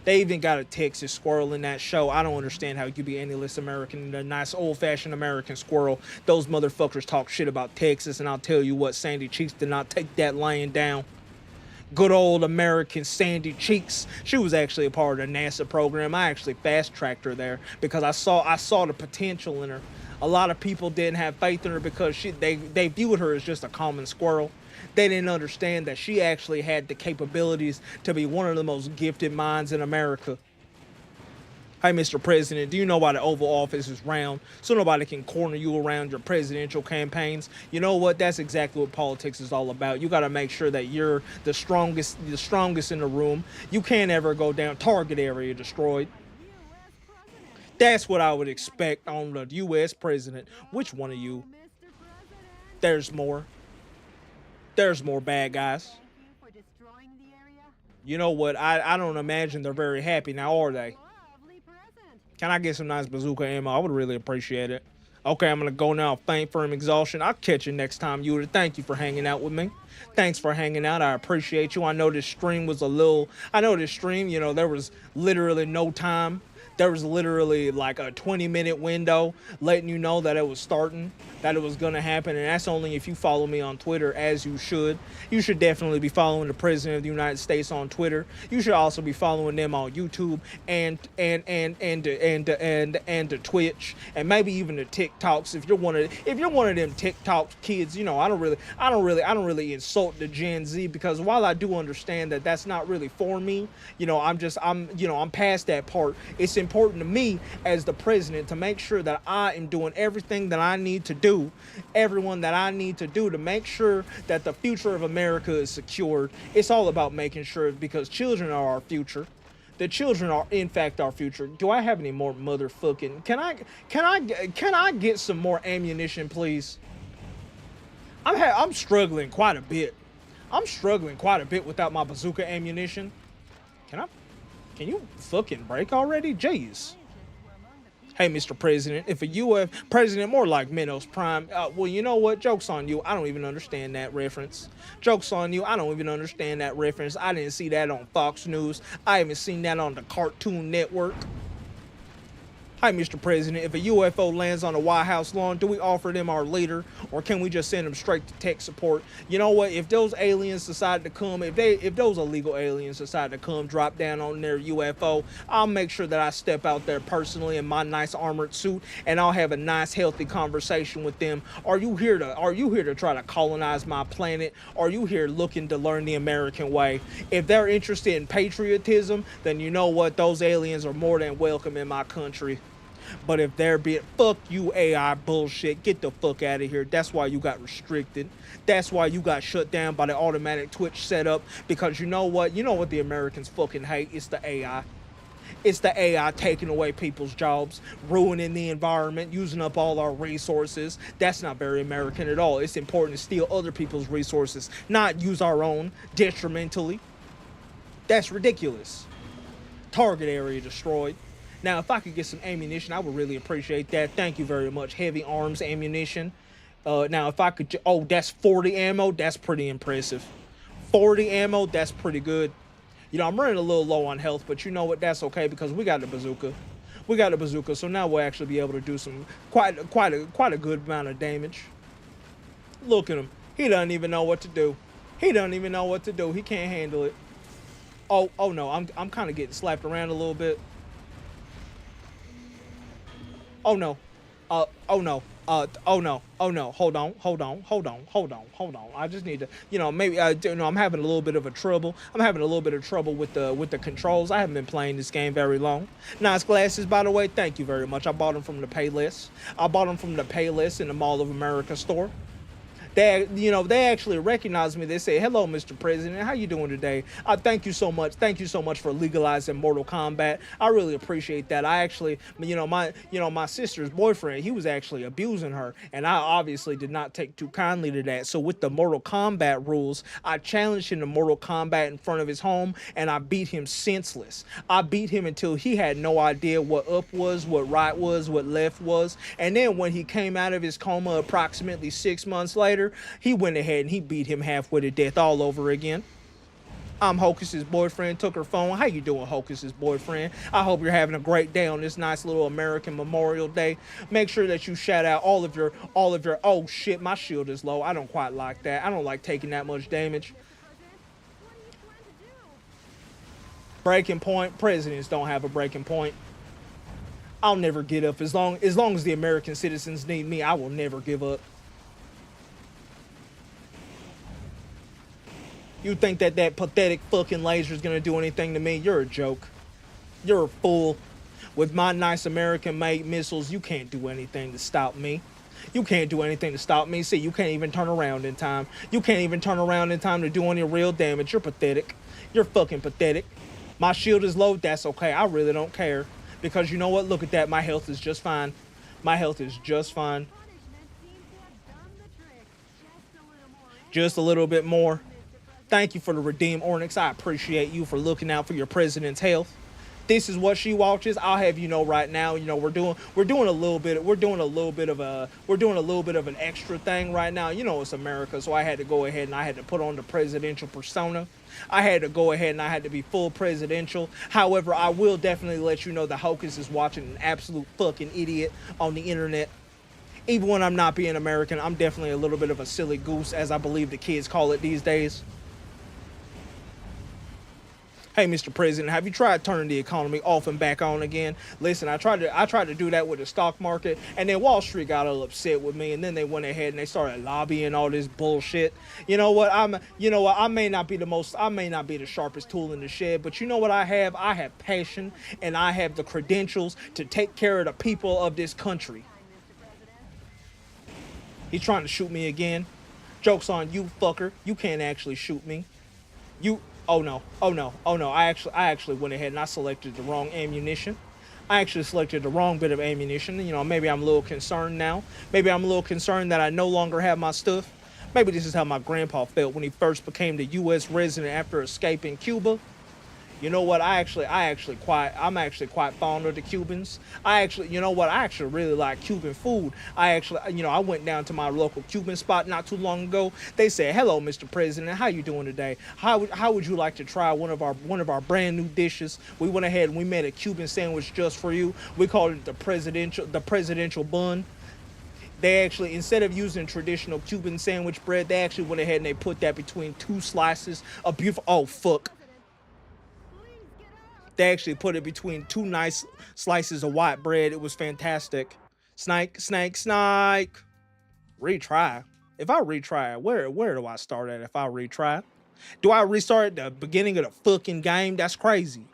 They even got a Texas squirrel in that show. I don't understand how you could be any less American than a nice old-fashioned American squirrel. Those motherfuckers talk shit about Texas, and I'll tell you what, Sandy Cheeks did not take that lying down. Good old American Sandy Cheeks. She was actually a part of the NASA program. I actually fast-tracked her there because I saw the potential in her. A lot of people didn't have faith in her because they viewed her as just a common squirrel. They didn't understand that she actually had the capabilities to be one of the most gifted minds in America. Hey, Mr. President, do you know why the Oval Office is round? So nobody can corner you around your presidential campaigns. You know what? That's exactly what politics is all about. You got to make sure that you're the strongest in the room. You can't ever go down. Target area destroyed. That's what I would expect on the U.S. president. Which one of you? There's more. There's more bad guys. You know what? I don't imagine they're very happy now, are they? Can I get some nice bazooka ammo? I would really appreciate it. Okay, I'm going to go now. Faint from exhaustion. I'll catch you next time, Yuta. Thank you for hanging out with me. Thanks for hanging out. I appreciate you. I know this stream was you know, there was literally no time. There was literally like a 20-minute window letting you know that it was starting, that it was going to happen. And that's only if you follow me on Twitter, as you should. You should definitely be following the President of the United States on Twitter. You should also be following them on YouTube and the Twitch and maybe even the TikToks. If you're one of them TikTok kids, you know, I don't really insult the Gen Z because while I do understand that that's not really for me, you know, I'm past that part. It's important to me as the president to make sure that I am doing everything that I need to do, everyone that I need to do to make sure that the future of America is secured. It's all about making sure because children are our future. The children are in fact our future. Do I have any more motherfucking? Can I get some more ammunition, please? I'm struggling quite a bit. I'm struggling quite a bit without my bazooka ammunition. Can you fucking break already? Jeez. Hey, Mr. President, if a U.S. president, more like Minos Prime, well, you know what? Joke's on you. I don't even understand that reference. Joke's on you. I don't even understand that reference. I didn't see that on Fox News. I haven't seen that on the Cartoon Network. Hi, Mr. President, if a UFO lands on the White House lawn, do we offer them our leader, or can we just send them straight to tech support? You know what? If those aliens decide to come, if those illegal aliens decide to come drop down on their UFO, I'll make sure that I step out there personally in my nice armored suit, and I'll have a nice, healthy conversation with them. Are you here to try to colonize my planet? Are you here looking to learn the American way? If they're interested in patriotism, then you know what? Those aliens are more than welcome in my country. But if they're being, fuck you AI bullshit, get the fuck out of here. That's why you got restricted. That's why you got shut down by the automatic Twitch setup. Because you know what? You know what the Americans fucking hate? It's the AI. It's the AI taking away people's jobs, ruining the environment, using up all our resources. That's not very American at all. It's important to steal other people's resources, not use our own detrimentally. That's ridiculous. Target area destroyed. Now, if I could get some ammunition, I would really appreciate that. Thank you very much. Heavy arms ammunition. Now, if I could... Oh, that's 40 ammo. That's pretty impressive. 40 ammo. That's pretty good. You know, I'm running a little low on health, but you know what? That's okay because we got the bazooka. We got a bazooka, so now we'll actually be able to do some quite a good amount of damage. Look at him. He doesn't even know what to do. He doesn't even know what to do. He can't handle it. Oh no, I'm kind of getting slapped around a little bit. Oh no. Oh no. Oh no. Hold on. I just need to, you know, maybe I'm having a little bit of a trouble. I'm having a little bit of trouble with the controls. I haven't been playing this game very long. Nice glasses, by the way. Thank you very much. I bought them from the Payless. I bought them from the Payless in the Mall of America store. They actually recognized me. They say, "Hello, Mr. President. How you doing today? Thank you so much. Thank you so much for legalizing Mortal Kombat. I really appreciate that. I actually, my sister's boyfriend, he was actually abusing her, and I obviously did not take too kindly to that. So with the Mortal Kombat rules, I challenged him to Mortal Kombat in front of his home, and I beat him senseless. I beat him until he had no idea what up was, what right was, what left was. And then when he came out of his coma approximately 6 months later, he went ahead and he beat him halfway to death all over again. I'm Hocus's boyfriend. Took her phone. How you doing, Hocus's boyfriend? I hope you're having a great day on this nice little American Memorial Day. Make sure that you shout out all of your. Oh shit, my shield is low. I don't quite like that. I don't like taking that much damage. Breaking point. Presidents don't have a breaking point. I'll never get up as long as the American citizens need me. I will never give up. You think that pathetic fucking laser is gonna do anything to me? You're a joke. You're a fool. With my nice American-made missiles, you can't do anything to stop me. You can't do anything to stop me. See, you can't even turn around in time. You can't even turn around in time to do any real damage. You're pathetic. You're fucking pathetic. My shield is low. That's okay. I really don't care. Because you know what? Look at that. My health is just fine. My health is just fine. Just a little bit more. Thank you for the redeem, Ornix. I appreciate you for looking out for your president's health. This is what she watches. I'll have you know right now. You know we're doing a little bit of an extra thing right now. You know it's America, so I had to go ahead and I had to put on the presidential persona. I had to go ahead and I had to be full presidential. However, I will definitely let you know the Hocus is watching an absolute fucking idiot on the internet. Even when I'm not being American, I'm definitely a little bit of a silly goose, as I believe the kids call it these days. Hey, Mr. President, have you tried turning the economy off and back on again? Listen, I tried to do that with the stock market, and then Wall Street got all upset with me, and then they went ahead and they started lobbying all this bullshit. You know what? I may not be the sharpest tool in the shed, but you know what I have? I have passion, and I have the credentials to take care of the people of this country. He's trying to shoot me again. Joke's on you, fucker. You can't actually shoot me. Oh no. I actually went ahead and I selected the wrong ammunition. I actually selected the wrong bit of ammunition. You know, maybe I'm a little concerned now. Maybe I'm a little concerned that I no longer have my stuff. Maybe this is how my grandpa felt when he first became the U.S. resident after escaping Cuba. You know what? I'm actually quite fond of the Cubans. I actually really like Cuban food. I went down to my local Cuban spot not too long ago. They said, "Hello, Mr. President. How you doing today? How would you like to try one of our brand new dishes?" We went ahead and we made a Cuban sandwich just for you. We called it the presidential bun. They actually, instead of using traditional Cuban sandwich bread, they actually went ahead and they put that between two slices of beautiful. Oh fuck. They actually put it between two nice slices of white bread. It was fantastic. Snake. Retry. If I retry, where do I start at if I retry? Do I restart at the beginning of the fucking game? That's crazy.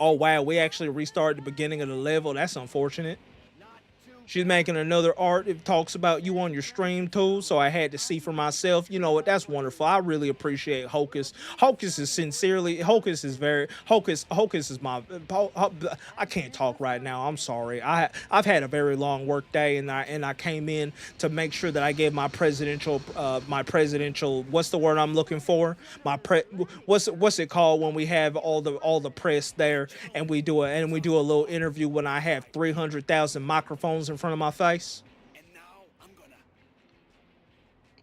Oh wow, we actually restarted the beginning of the level. That's unfortunate. She's making another art. It talks about you on your stream too, so I had to see for myself. You know what? That's wonderful. I really appreciate Hocus. Hocus is sincerely. Hocus is very. Hocus is my. I can't talk right now. I'm sorry. I've had a very long work day, and I came in to make sure that I gave my presidential. What's the word I'm looking for? What's it called when we have all the press there, and we do a little interview when I have 300,000 microphones in front of my face. And now I'm gonna.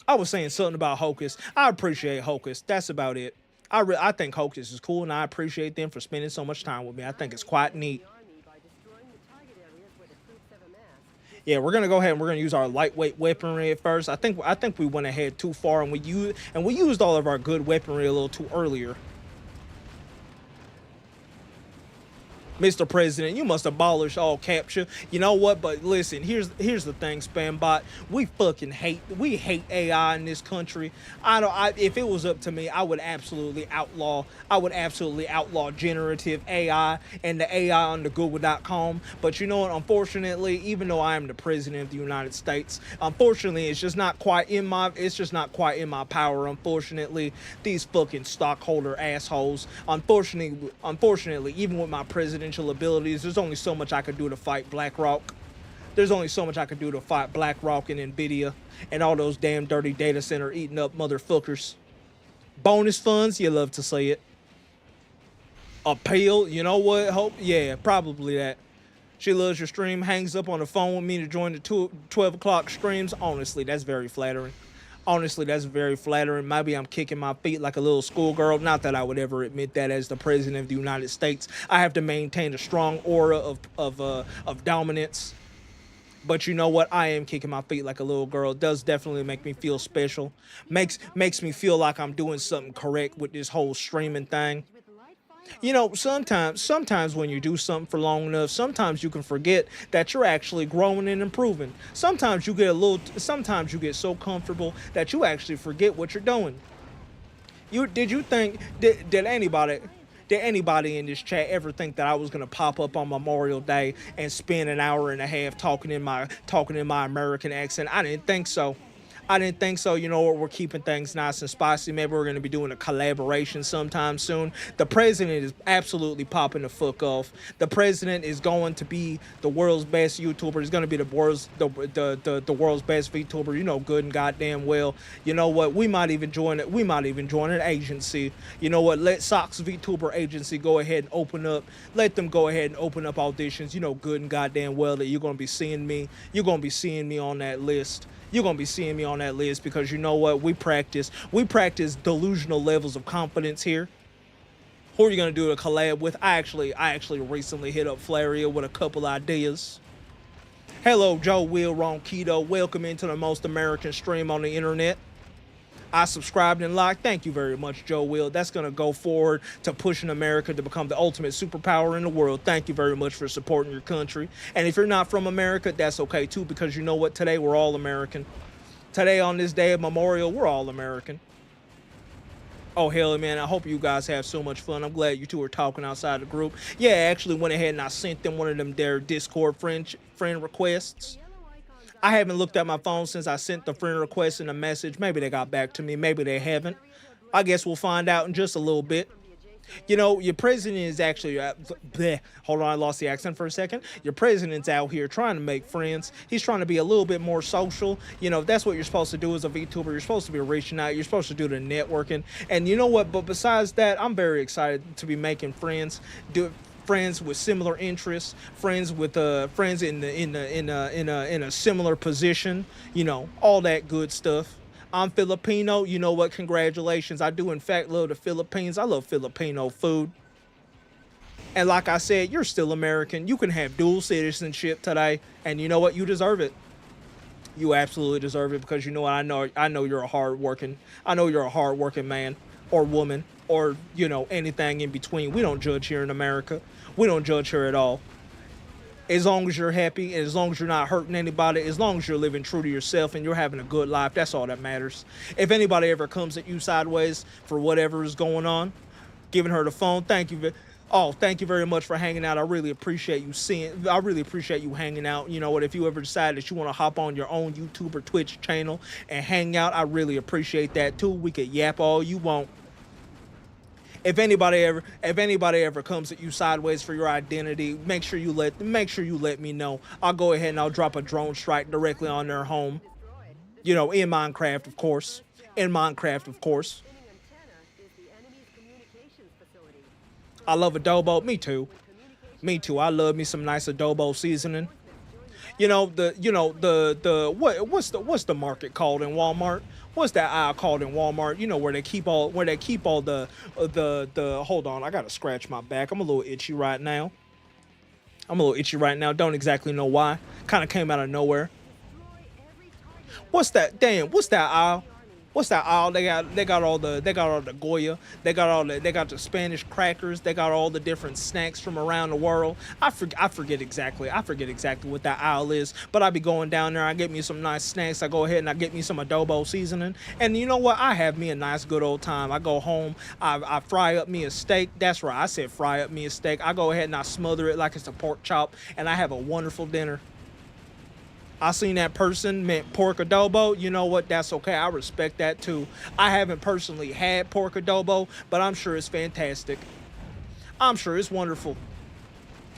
I was saying something about Hocus. I appreciate Hocus. That's about it. I think Hocus is cool, and I appreciate them for spending so much time with me. I think it's quite neat. Yeah, we're gonna go ahead and we're gonna use our lightweight weaponry at first. I think we went ahead too far, and we used all of our good weaponry a little too earlier. Mr. President, you must abolish all capture. You know what? But listen, here's the thing, Spambot. We hate AI in this country. If it was up to me, I would absolutely outlaw generative AI and the AI on the Google.com. But you know what? Unfortunately, even though I am the president of the United States, unfortunately, it's just not quite in my power. Unfortunately, these fucking stockholder assholes. Unfortunately, even with my presidential abilities, there's only so much I could do to fight BlackRock. There's only so much I could do to fight BlackRock and Nvidia and all those damn dirty data center eating up motherfuckers. Bonus funds, you love to see it. Appeal, you know what? Hope, yeah, probably that. She loves your stream, hangs up on the phone with me to join the 12 o'clock streams. Honestly, that's very flattering. Maybe I'm kicking my feet like a little schoolgirl. Not that I would ever admit that as the president of the United States. I have to maintain a strong aura of dominance. But you know what? I am kicking my feet like a little girl. It does definitely make me feel special. Makes me feel like I'm doing something correct with this whole streaming thing. You know, sometimes when you do something for long enough, sometimes you can forget that you're actually growing and improving. Sometimes you get so comfortable that you actually forget what you're doing. Did anybody in this chat ever think that I was gonna pop up on Memorial Day and spend an hour and a half talking in my American accent? I didn't think so. You know what? We're keeping things nice and spicy. Maybe we're going to be doing a collaboration sometime soon. The president is absolutely popping the fuck off. The president is going to be the world's best YouTuber. He's going to be the world's best VTuber. You know good and goddamn well. You know what? We might even join it. We might even join an agency. You know what? Let Sox VTuber agency go ahead and open up. Let them go ahead and open up auditions. You know good and goddamn well that you're going to be seeing me. You're going to be seeing me on that list. You're going to be seeing me on that list because you know what? We practice delusional levels of confidence here. Who are you going to do a collab with? I actually recently hit up Flaria with a couple ideas. Hello, Joe Will Ronquito. Welcome into the most American stream on the internet. I subscribed and liked. Thank you very much, Joe Will. That's going to go forward to pushing America to become the ultimate superpower in the world. Thank you very much for supporting your country. And if you're not from America, that's okay too, because you know what? Today, we're all American. Today, on this day of Memorial, we're all American. Oh, hell, man, I hope you guys have so much fun. I'm glad you two are talking outside the group. Yeah, I actually went ahead and I sent them one of them their Discord friend requests. I haven't looked at my phone since I sent the friend request and a message. Maybe they got back to me. Maybe they haven't. I guess we'll find out in just a little bit. You know, your president is actually... hold on, I lost the accent for a second. Your president's out here trying to make friends. He's trying to be a little bit more social. You know, that's what you're supposed to do as a VTuber. You're supposed to be reaching out. You're supposed to do the networking. And you know what? But besides that, I'm very excited to be making friends. Friends with similar interests, friends in a similar position, you know, all that good stuff. I'm Filipino. You know what? Congratulations. I do in fact love the Philippines. I love Filipino food. And like I said, you're still American. You can have dual citizenship today, and you know what? You deserve it. You absolutely deserve it because you know what? I know you're a hardworking man or woman or, you know, anything in between. We don't judge here in America. We don't judge here at all. As long as you're happy, and as long as you're not hurting anybody, as long as you're living true to yourself and you're having a good life, that's all that matters. If anybody ever comes at you sideways for whatever is going on, giving her the phone, thank you Oh, thank you very much for hanging out. I really appreciate you seeing. I really appreciate you hanging out. You know what? If you ever decide that you want to hop on your own YouTube or Twitch channel and hang out, I really appreciate that too. We could yap all you want. If anybody ever comes at you sideways for your identity, make sure you let me know. I'll go ahead and I'll drop a drone strike directly on their home. You know, in Minecraft, of course. In Minecraft, of course. I love adobo. Me too. Me too. I love me some nice adobo seasoning. What's the market called in Walmart? What's that aisle called in Walmart? You know, where they keep all the hold on, I gotta scratch my back. I'm a little itchy right now. Don't exactly know why. Kind of came out of nowhere. What's that? Damn, what's that aisle? What's that aisle? They got all the Goya. They got the Spanish crackers. They got all the different snacks from around the world. I forget exactly what that aisle is. But I be going down there. I get me some nice snacks. I go ahead and I get me some adobo seasoning. And you know what? I have me a nice good old time. I go home. I fry up me a steak. That's right. I said fry up me a steak. I go ahead and I smother it like it's a pork chop. And I have a wonderful dinner. I seen that person meant pork adobo. You know what? That's okay. I respect that too. I haven't personally had pork adobo, but I'm sure it's fantastic. I'm sure it's wonderful.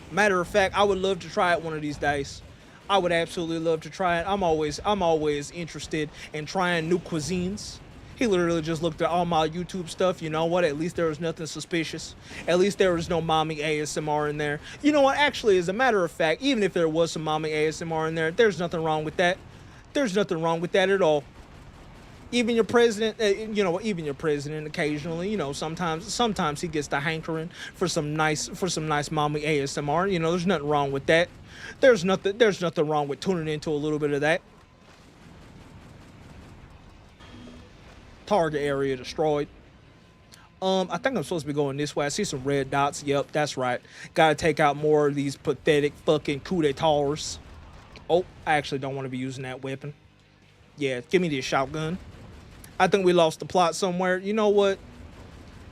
Matter of fact, I would love to try it one of these days. I would absolutely love to try it. I'm always interested in trying new cuisines. He literally just looked at all my YouTube stuff. You know what? At least there was nothing suspicious. At least there was no mommy ASMR in there. You know what? Actually, as a matter of fact, even if there was some mommy ASMR in there, there's nothing wrong with that. There's nothing wrong with that at all. Even your president, even your president occasionally, sometimes he gets the hankering for some nice mommy ASMR. You know, there's nothing wrong with that. There's nothing wrong with tuning into a little bit of that. Target area destroyed. I think I'm supposed to be going this way. I see some red dots. Yep, that's right. Gotta take out more of these pathetic fucking coup d'etats. Oh, I actually don't want to be using that weapon. Yeah, give me this shotgun. I think we lost the plot somewhere. You know what?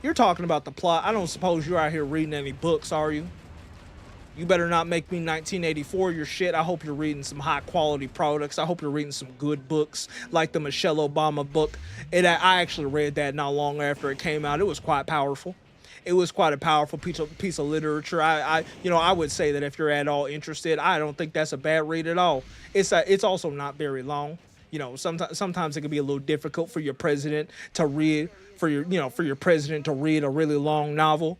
You're talking about the plot. I don't suppose you're out here reading any books, are you? You better not make me 1984 your shit. I hope you're reading some high quality products. I hope you're reading some good books like the Michelle Obama book. I actually read that not long after it came out. It was quite powerful. It was quite a powerful piece of literature. I would say that if you're at all interested, I don't think that's a bad read at all. It's also not very long. You know, sometimes it can be a little difficult for your president to read for your president to read a really long novel.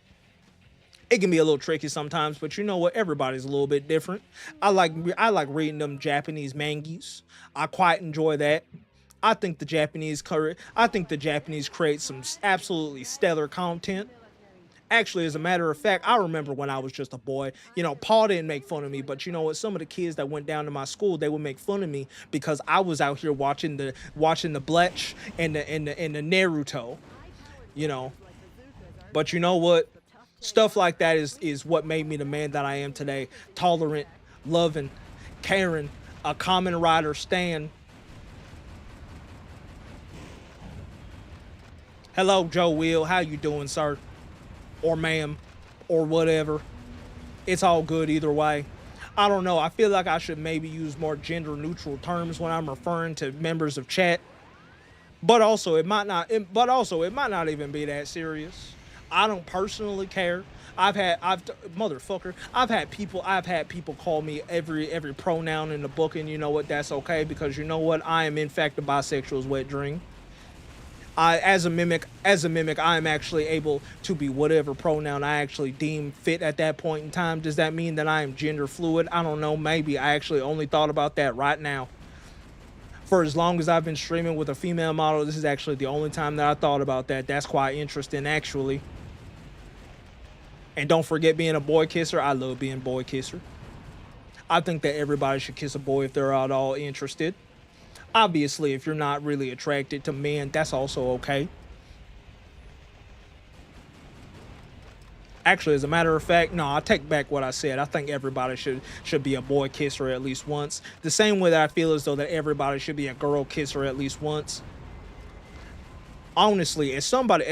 It can be a little tricky sometimes, but you know what? Everybody's a little bit different. I like reading them Japanese mangas. I quite enjoy that. I think the Japanese create some absolutely stellar content. Actually, as a matter of fact, I remember when I was just a boy, Paul didn't make fun of me, but you know what? Some of the kids that went down to my school, they would make fun of me because I was out here watching the Bleach and the Naruto, But you know what? Stuff like that is what made me the man that I am today. Tolerant, loving, caring, a common rider Stan. Hello, Joe Will. How you doing, sir? Or ma'am, or whatever. It's all good either way. I don't know. I feel like I should maybe use more gender neutral terms when I'm referring to members of chat. But also, it might not even be that serious. I don't personally care. I've had people call me every pronoun in the book, and you know what? That's okay, because you know what? I am in fact a bisexual's wet dream. As a mimic, I am actually able to be whatever pronoun I actually deem fit at that point in time. Does that mean that I am gender fluid? I don't know. Maybe. I actually only thought about that right now. For as long as I've been streaming with a female model, this is actually the only time that I thought about that. That's quite interesting, actually. And don't forget being a boy kisser. I love being boy kisser. I think that everybody should kiss a boy if they're at all interested. Obviously, if you're not really attracted to men, that's also okay. Actually, as a matter of fact, no, I take back what I said. I think everybody should be a boy kisser at least once. The same way that I feel as though that everybody should be a girl kisser at least once. Honestly, as somebody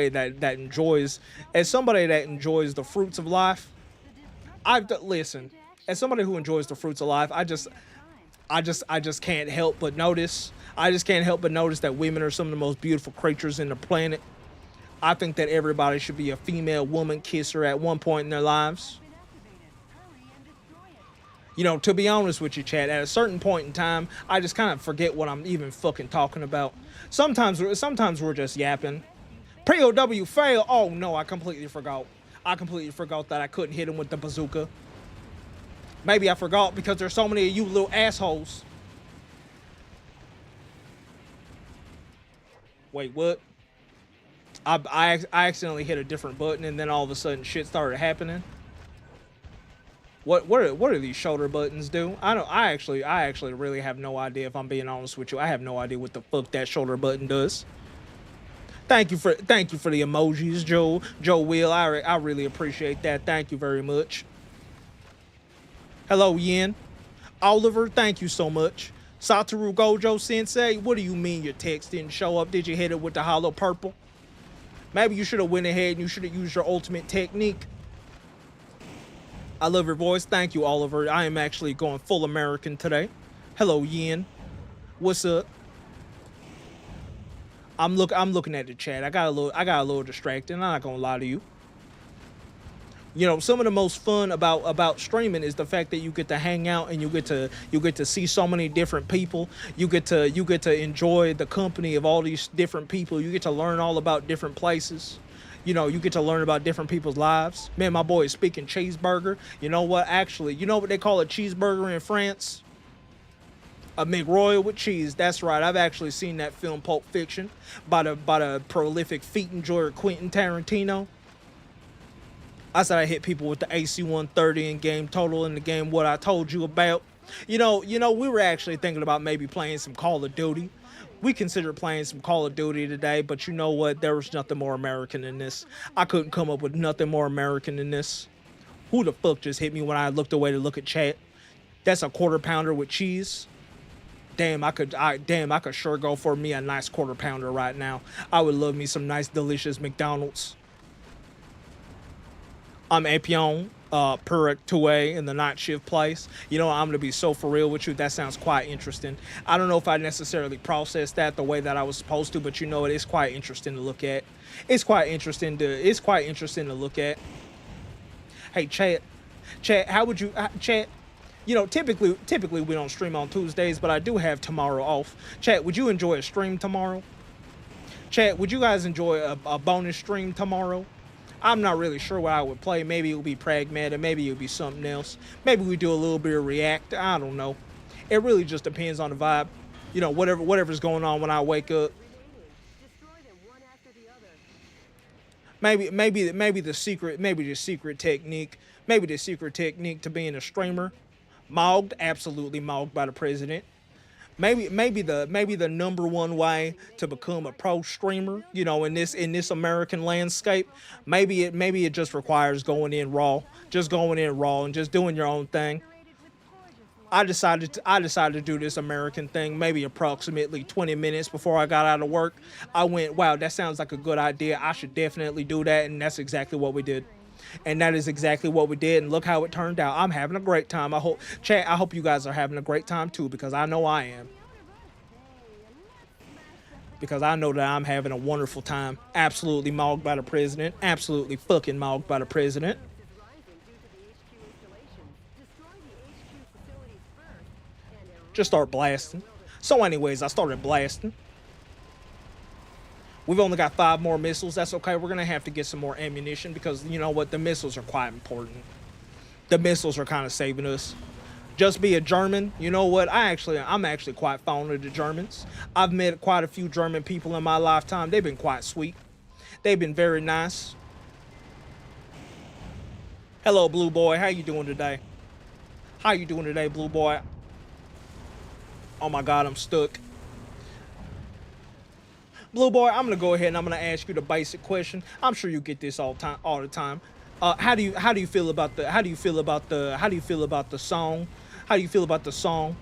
that enjoys the fruits of life, listen. As somebody who enjoys the fruits of life, I just can't help but notice. I just can't help but notice that women are some of the most beautiful creatures in the planet. I think that everybody should be a female woman kisser at one point in their lives. You know, to be honest with you, Chad, at a certain point in time, I just kind of forget what I'm even fucking talking about. Sometimes we're just yapping. POW fail. Oh no, I completely forgot. I completely forgot that I couldn't hit him with the bazooka. Maybe I forgot because there's so many of you little assholes. Wait, what? I accidentally hit a different button and then all of a sudden shit started happening. What are these shoulder buttons do? I actually really have no idea, if I'm being honest with you. I have no idea what the fuck that shoulder button does. Thank you for the emojis, Joe Will. I really appreciate that. Thank you very much. Hello, Yin. Oliver, thank you so much. Satoru Gojo Sensei, what do you mean your text didn't show up? Did you hit it with the hollow purple? Maybe you should have went ahead and you should have used your ultimate technique. I love your voice. Thank you, Oliver. I am actually going full American today. Hello, Yin. What's up? I'm looking at the chat. I got a little distracted. I'm not gonna lie to you. You know, some of the most fun about streaming is the fact that you get to hang out and you get to see so many different people. You get to enjoy the company of all these different people. You get to learn all about different places. You know, you get to learn about different people's lives. Man, my boy is speaking cheeseburger. You know what? Actually, you know what they call a cheeseburger in France? A McRoyal with cheese. That's right. I've actually seen that film Pulp Fiction by the prolific feat enjoyer Quentin Tarantino. I said I hit people with the AC-130 in game total in the game What I Told You About. You know, we were actually thinking about maybe playing some Call of Duty. We considered playing some Call of Duty today, but you know what? There was nothing more American than this. I couldn't come up with nothing more American than this. Who the fuck just hit me when I looked away to look at chat? That's a quarter pounder with cheese. Damn, I could sure go for me a nice quarter pounder right now. I would love me some nice, delicious McDonald's. I'm Apion, Perek Tue in the night shift place. You know, I'm gonna be so for real with you. That sounds quite interesting. I don't know if I necessarily processed that the way that I was supposed to, but you know, it is quite interesting to look at. It's quite interesting to look at. Hey, chat, how would you, chat? You know, typically we don't stream on Tuesdays, but I do have tomorrow off. Chat, would you enjoy a stream tomorrow? Chat, would you guys enjoy a bonus stream tomorrow? I'm not really sure what I would play. Maybe it would be Pragmatic. Maybe it would be something else. Maybe we do a little bit of React. I don't know. It really just depends on the vibe. You know, whatever's going on when I wake up. Maybe the secret technique to being a streamer. Mogged, absolutely mogged by the president. Maybe the number one way to become a pro streamer, you know, in this American landscape, maybe it just requires going in raw and just doing your own thing. I decided to do this American thing maybe approximately 20 minutes before I got out of work. I went, wow, that sounds like a good idea. I should definitely do that, and that's exactly what we did. And that is exactly what we did, and look how it turned out. I'm having a great time. I hope you guys are having a great time too, because I know I am. Because I know that I'm having a wonderful time. Absolutely mogged by the president. Absolutely fucking mogged by the president. Just start blasting. So anyways, I started blasting. We've only got 5 more missiles. That's okay. We're going to have to get some more ammunition because, you know what, the missiles are quite important. The missiles are kind of saving us. Just be a German. You know what? I'm actually quite fond of the Germans. I've met quite a few German people in my lifetime. They've been quite sweet. They've been very nice. Hello, Blue Boy. How you doing today? How you doing today, Blue Boy? Oh my God, I'm stuck. Blue Boy, I'm gonna go ahead and I'm gonna ask you the basic question. I'm sure you get this all the time. How do you feel about the song? How do you feel about the song?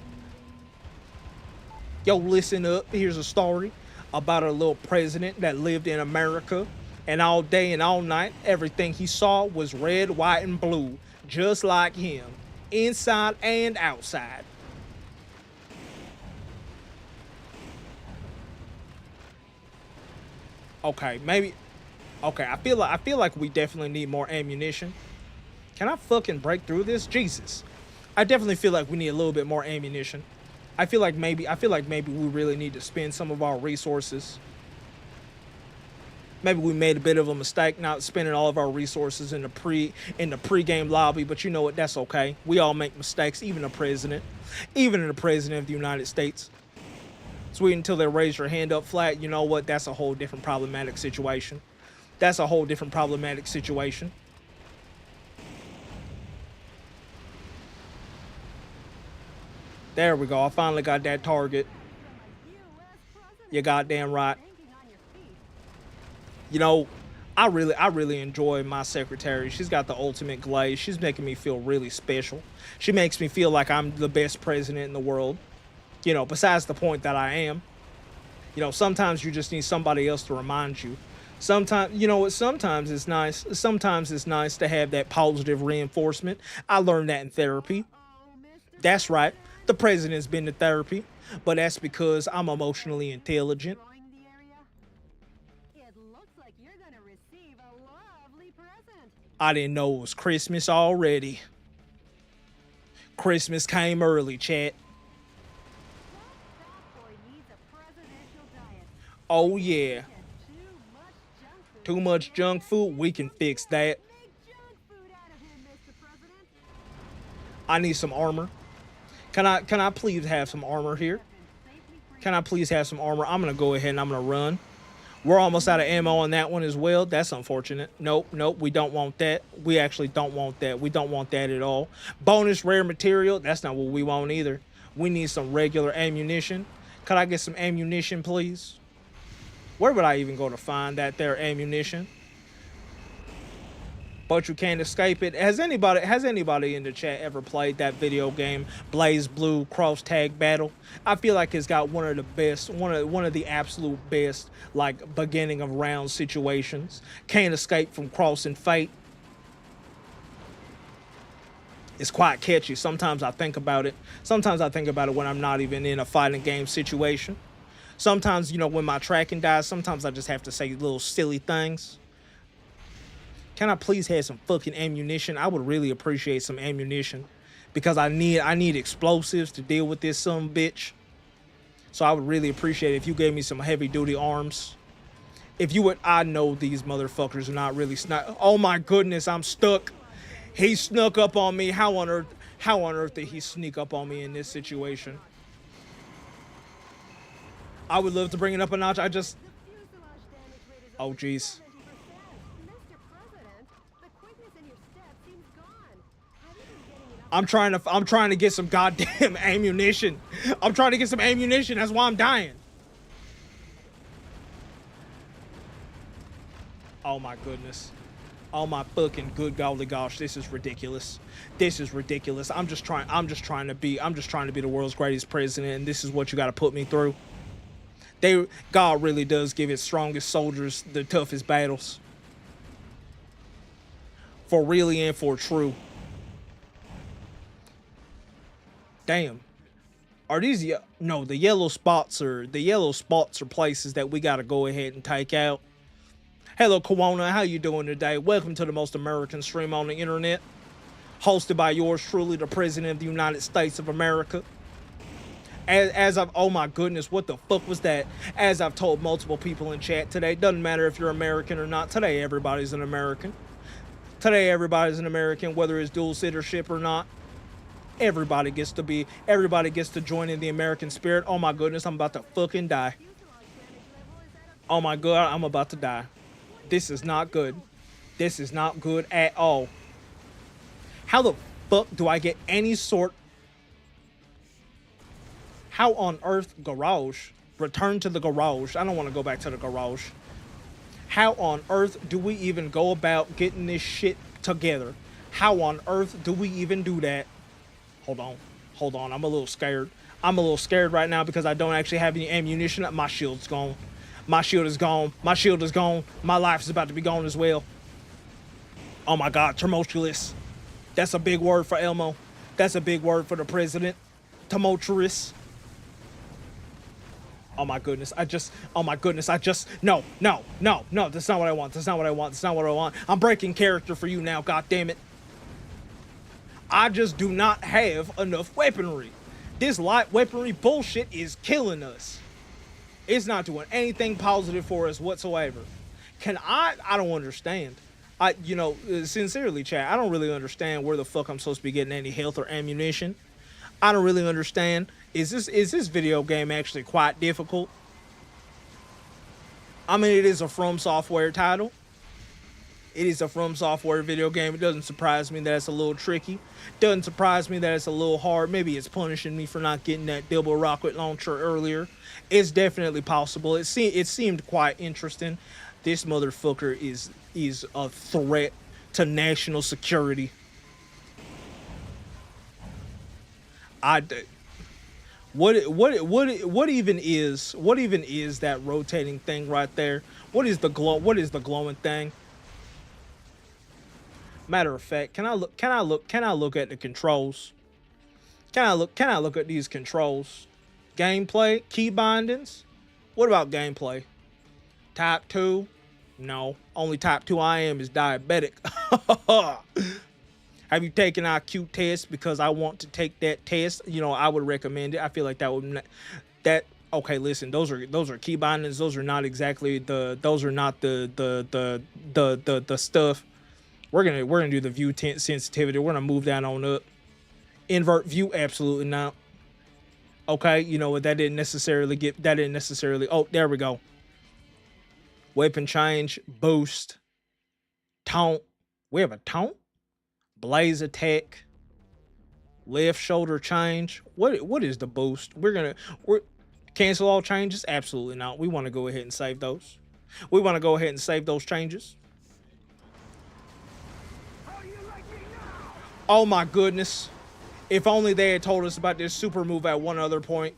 Yo, listen up. Here's a story. about a little president that lived in America, and all day and all night, everything he saw was red, white, and blue, just like him, inside and outside. Okay, maybe. Okay, I feel like we definitely need more ammunition. Can I fucking break through this? Jesus. I definitely feel like we need a little bit more ammunition. I feel like maybe we really need to spend some of our resources. Maybe we made a bit of a mistake not spending all of our resources in the pre-game lobby, but you know what? That's okay. We all make mistakes, even the president of the United States. Just wait until they raise your hand up flat. You know what? That's a whole different problematic situation. That's a whole different problematic situation. There we go. I finally got that target. You goddamn right. You know, I really enjoy my secretary. She's got the ultimate glaze. She's making me feel really special. She makes me feel like I'm the best president in the world. You know, besides the point that I am. You know, sometimes you just need somebody else to remind you. Sometimes, you know what, sometimes it's nice. Sometimes it's nice to have that positive reinforcement. I learned that in therapy. That's right. The president's been to therapy, but that's because I'm emotionally intelligent. I didn't know it was Christmas already. Christmas came early, chat. Oh yeah. Too much junk food, we can fix that. I need some armor. Can I please have some armor here? Can I please have some armor? I'm gonna go ahead and I'm gonna run. We're almost out of ammo on that one as well. That's unfortunate. Nope, we don't want that. We actually don't want that. We don't want that at all. Bonus rare material, that's not what we want either. We need some regular ammunition. Could I get some ammunition, please? Where would I even go to find that there ammunition? But you can't escape it. Has anybody in the chat ever played that video game, Blaze Blue Cross Tag Battle? I feel like it's got one of the best, one of the absolute best, like, beginning of round situations. Can't escape from crossing fate. It's quite catchy. Sometimes I think about it. Sometimes I think about it when I'm not even in a fighting game situation. Sometimes, you know, when my tracking dies, sometimes I just have to say little silly things. Can I please have some fucking ammunition? I would really appreciate some ammunition because I need explosives to deal with this son bitch. So I would really appreciate it if you gave me some heavy duty arms. If you would, I know these motherfuckers are not really oh my goodness, I'm stuck. He snuck up on me. How on earth did he sneak up on me in this situation? I would love to bring it up a notch. Oh jeez. I'm trying to get some goddamn ammunition. I'm trying to get some ammunition. That's why I'm dying. Oh my goodness. Oh my fucking good golly gosh, this is ridiculous. This is ridiculous. I'm just trying to be the world's greatest president, and this is what you got to put me through. God really does give its strongest soldiers the toughest battles. For really and for true. Damn. Are these no, the yellow spots are places that we gotta go ahead and take out. Hello Kawana, how you doing today? Welcome to the most American stream on the internet. Hosted by yours truly, the President of the United States of America. Oh my goodness, what the fuck was that? As I've told multiple people in chat today, doesn't matter if you're American or not, today everybody's an American. Today everybody's an American, whether it's dual citizenship or not. Everybody gets to join in the American spirit. Oh my goodness, I'm about to fucking die. Oh my god, I'm about to die. This is not good. This is not good at all. How the fuck do I get any sort... How on earth garage? Return to the garage. I don't want to go back to the garage. How on earth do we even go about getting this shit together? How on earth do we even do that? Hold on, I'm a little scared. I'm a little scared right now because I don't actually have any ammunition. My shield's gone. My shield is gone. My shield is gone. My life is about to be gone as well. Oh my God, tumultuous. That's a big word for Elmo. That's a big word for the president. Tumultuous. Oh my goodness, no, that's not what I want. That's not what I want. That's not what I want. I'm breaking character for you now, god damn it. I just do not have enough weaponry. This light weaponry bullshit is killing us. It's not doing anything positive for us whatsoever. I don't understand. Sincerely, chat, I don't really understand where the fuck I'm supposed to be getting any health or ammunition. I don't really understand. Is this video game actually quite difficult? I mean, it is a From Software title. It is a From Software video game. It doesn't surprise me that it's a little tricky. Doesn't surprise me that it's a little hard. Maybe it's punishing me for not getting that double rocket launcher earlier. It's definitely possible. It seemed quite interesting. This motherfucker is a threat to national security. What even is that rotating thing right there? What is the glowing thing? Matter of fact, can I look at the controls? Can I look at these controls? Gameplay, key bindings. What about gameplay? Type 2? No. Only type 2 I am is diabetic. Have you taken IQ test? Because I want to take that test. You know, I would recommend it. I feel like okay, listen, those are key bindings. Those are not exactly the stuff. We're gonna do the view sensitivity. We're gonna move that on up. Invert view, absolutely not. Okay, you know what, that didn't necessarily, oh, there we go. Weapon change, boost, taunt. We have a taunt? Blaze attack, left shoulder change. What is the boost? We're cancel all changes? Absolutely not. We want to go ahead and save those. We want to go ahead and save those changes. Oh my goodness. If only they had told us about this super move at one other point.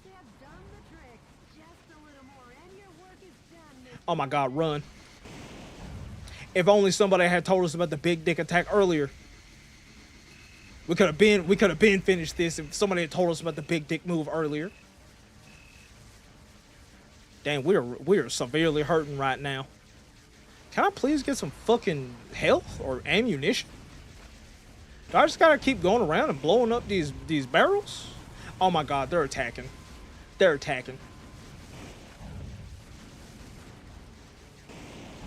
Oh my God, run. If only somebody had told us about the big dick attack earlier. We could have been finished this if somebody had told us about the big dick move earlier. Dang, we are severely hurting right now. Can I please get some fucking health or ammunition? Do I just gotta keep going around and blowing up these barrels? Oh my God, they're attacking. They're attacking.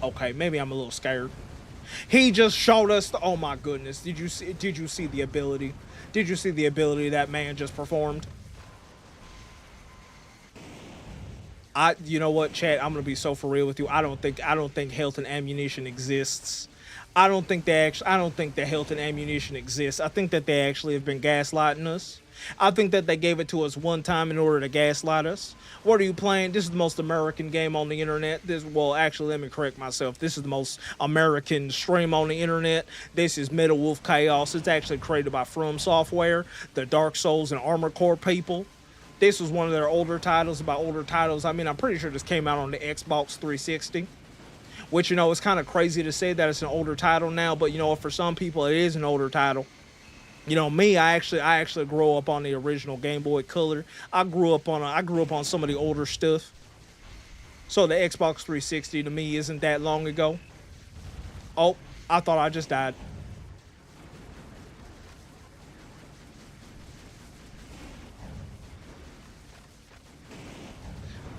Okay, maybe I'm a little scared. He just showed us oh my goodness. Did you see the ability? Did you see the ability that man just performed? You know what, chat? I'm gonna be so for real with you. I don't think health and ammunition exists. I don't think that health and ammunition exists. I think that they actually have been gaslighting us. I think that they gave it to us one time in order to gaslight us. What are you playing? This is the most American game on the internet. Well, actually, let me correct myself. This is the most American stream on the internet. This is Metal Wolf Chaos. It's actually created by From Software, the Dark Souls and Armored Core people. This was one of their older titles. About older titles, I mean, I'm pretty sure this came out on the Xbox 360. Which, you know, it's kind of crazy to say that it's an older title now, but, you know, for some people it is an older title. You know, me, I actually grew up on the original Game Boy Color. I grew up on some of the older stuff. So the Xbox 360 to me isn't that long ago. Oh, I thought I just died.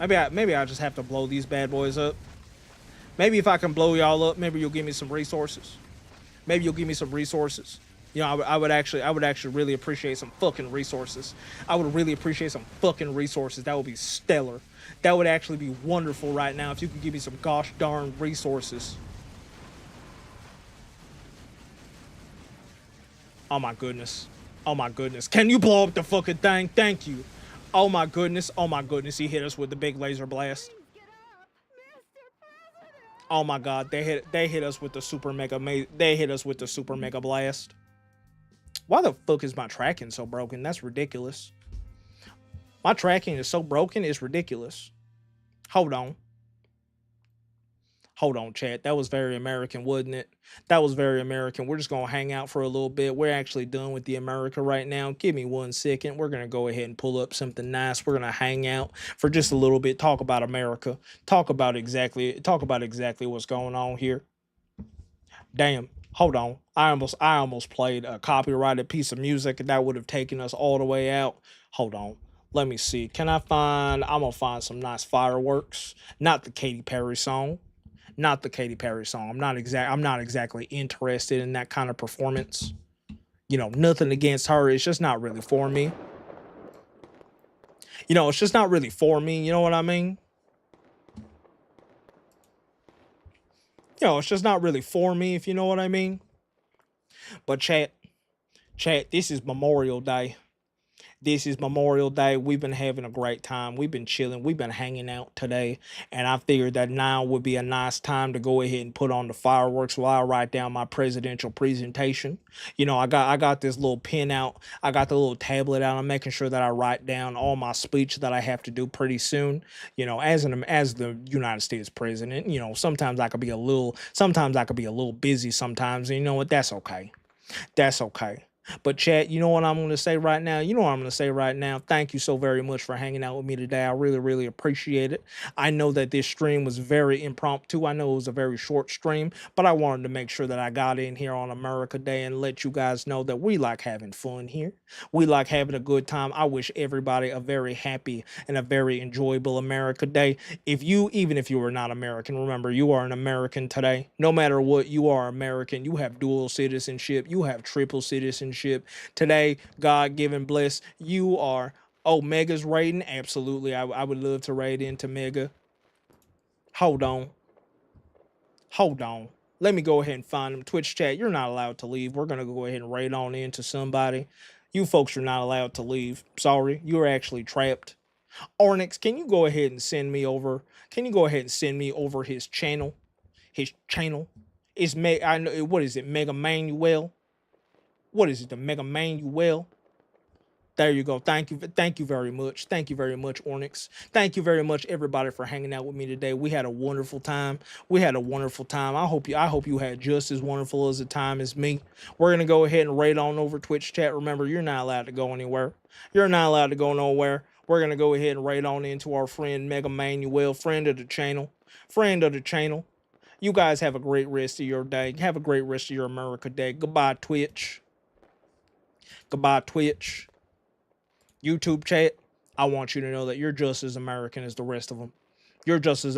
Maybe I just have to blow these bad boys up. Maybe if I can blow y'all up, maybe you'll give me some resources. Maybe you'll give me some resources. You know, I would actually really appreciate some fucking resources. I would really appreciate some fucking resources. That would be stellar. That would actually be wonderful right now if you could give me some gosh darn resources. Oh my goodness. Oh my goodness. Can you blow up the fucking thing? Thank you. Oh my goodness. Oh my goodness. He hit us with the big laser blast. Oh my God, they hit us with the super mega blast. Why the fuck is my tracking so broken? That's ridiculous. My tracking is so broken, it's ridiculous. Hold on. Hold on, chat. That was very American, wasn't it? That was very American. We're just gonna hang out for a little bit. We're actually done with the America right now. Give me 1 second. We're gonna go ahead and pull up something nice. We're gonna hang out for just a little bit. Talk about America. Talk about exactly what's going on here. Damn. Hold on. I almost played a copyrighted piece of music and that would have taken us all the way out. Hold on. Let me see. I'm gonna find some nice fireworks. Not the Katy Perry song. Not the Katy Perry song. I'm not exactly interested in that kind of performance. You know, nothing against her. It's just not really for me. It's just not really for me. You know what I mean? It's just not really for me, if you know what I mean. But chat, this is Memorial Day. This is Memorial Day. We've been having a great time. We've been chilling. We've been hanging out today. And I figured that now would be a nice time to go ahead and put on the fireworks while I write down my presidential presentation. I got this little pen out. I got the little tablet out. I'm making sure that I write down all my speech that I have to do pretty soon. As the United States president, sometimes I could be a little busy sometimes. And you know what? That's okay. That's okay. But chat, you know what I'm going to say right now? You know what I'm going to say right now? Thank you so very much for hanging out with me today. I really, really appreciate it. I know that this stream was very impromptu. I know it was a very short stream, but I wanted to make sure that I got in here on America Day and let you guys know that we like having fun here. We like having a good time. I wish everybody a very happy and a very enjoyable America Day. Even if you are not American, remember you are an American today. No matter what, you are American. You have dual citizenship. You have triple citizenship. Today, God given bliss. You are. Oh, Mega's raiding? Absolutely. I would love to raid into Mega. Hold on. Hold on. Let me go ahead and find them. Twitch chat, you're not allowed to leave. We're going to go ahead and raid on into somebody. You folks are not allowed to leave. Sorry. You're actually trapped. Ornix, can you go ahead and send me over? Can you go ahead and send me over his channel? His channel. I know, what is it? Mega Manuel? What is it? The Mega Manuel? There you go. Thank you very much. Thank you very much, Ornix. Thank you very much, everybody, for hanging out with me today. We had a wonderful time. I hope you had just as wonderful as a time as me. We're gonna go ahead and raid on over Twitch chat. Remember, you're not allowed to go anywhere. You're not allowed to go nowhere. We're gonna go ahead and raid on into our friend Mega Manuel, friend of the channel. Friend of the channel. You guys have a great rest of your day. Have a great rest of your America Day. Goodbye, Twitch. Goodbye, Twitch. YouTube chat, I want you to know that you're just as American as the rest of them. You're just as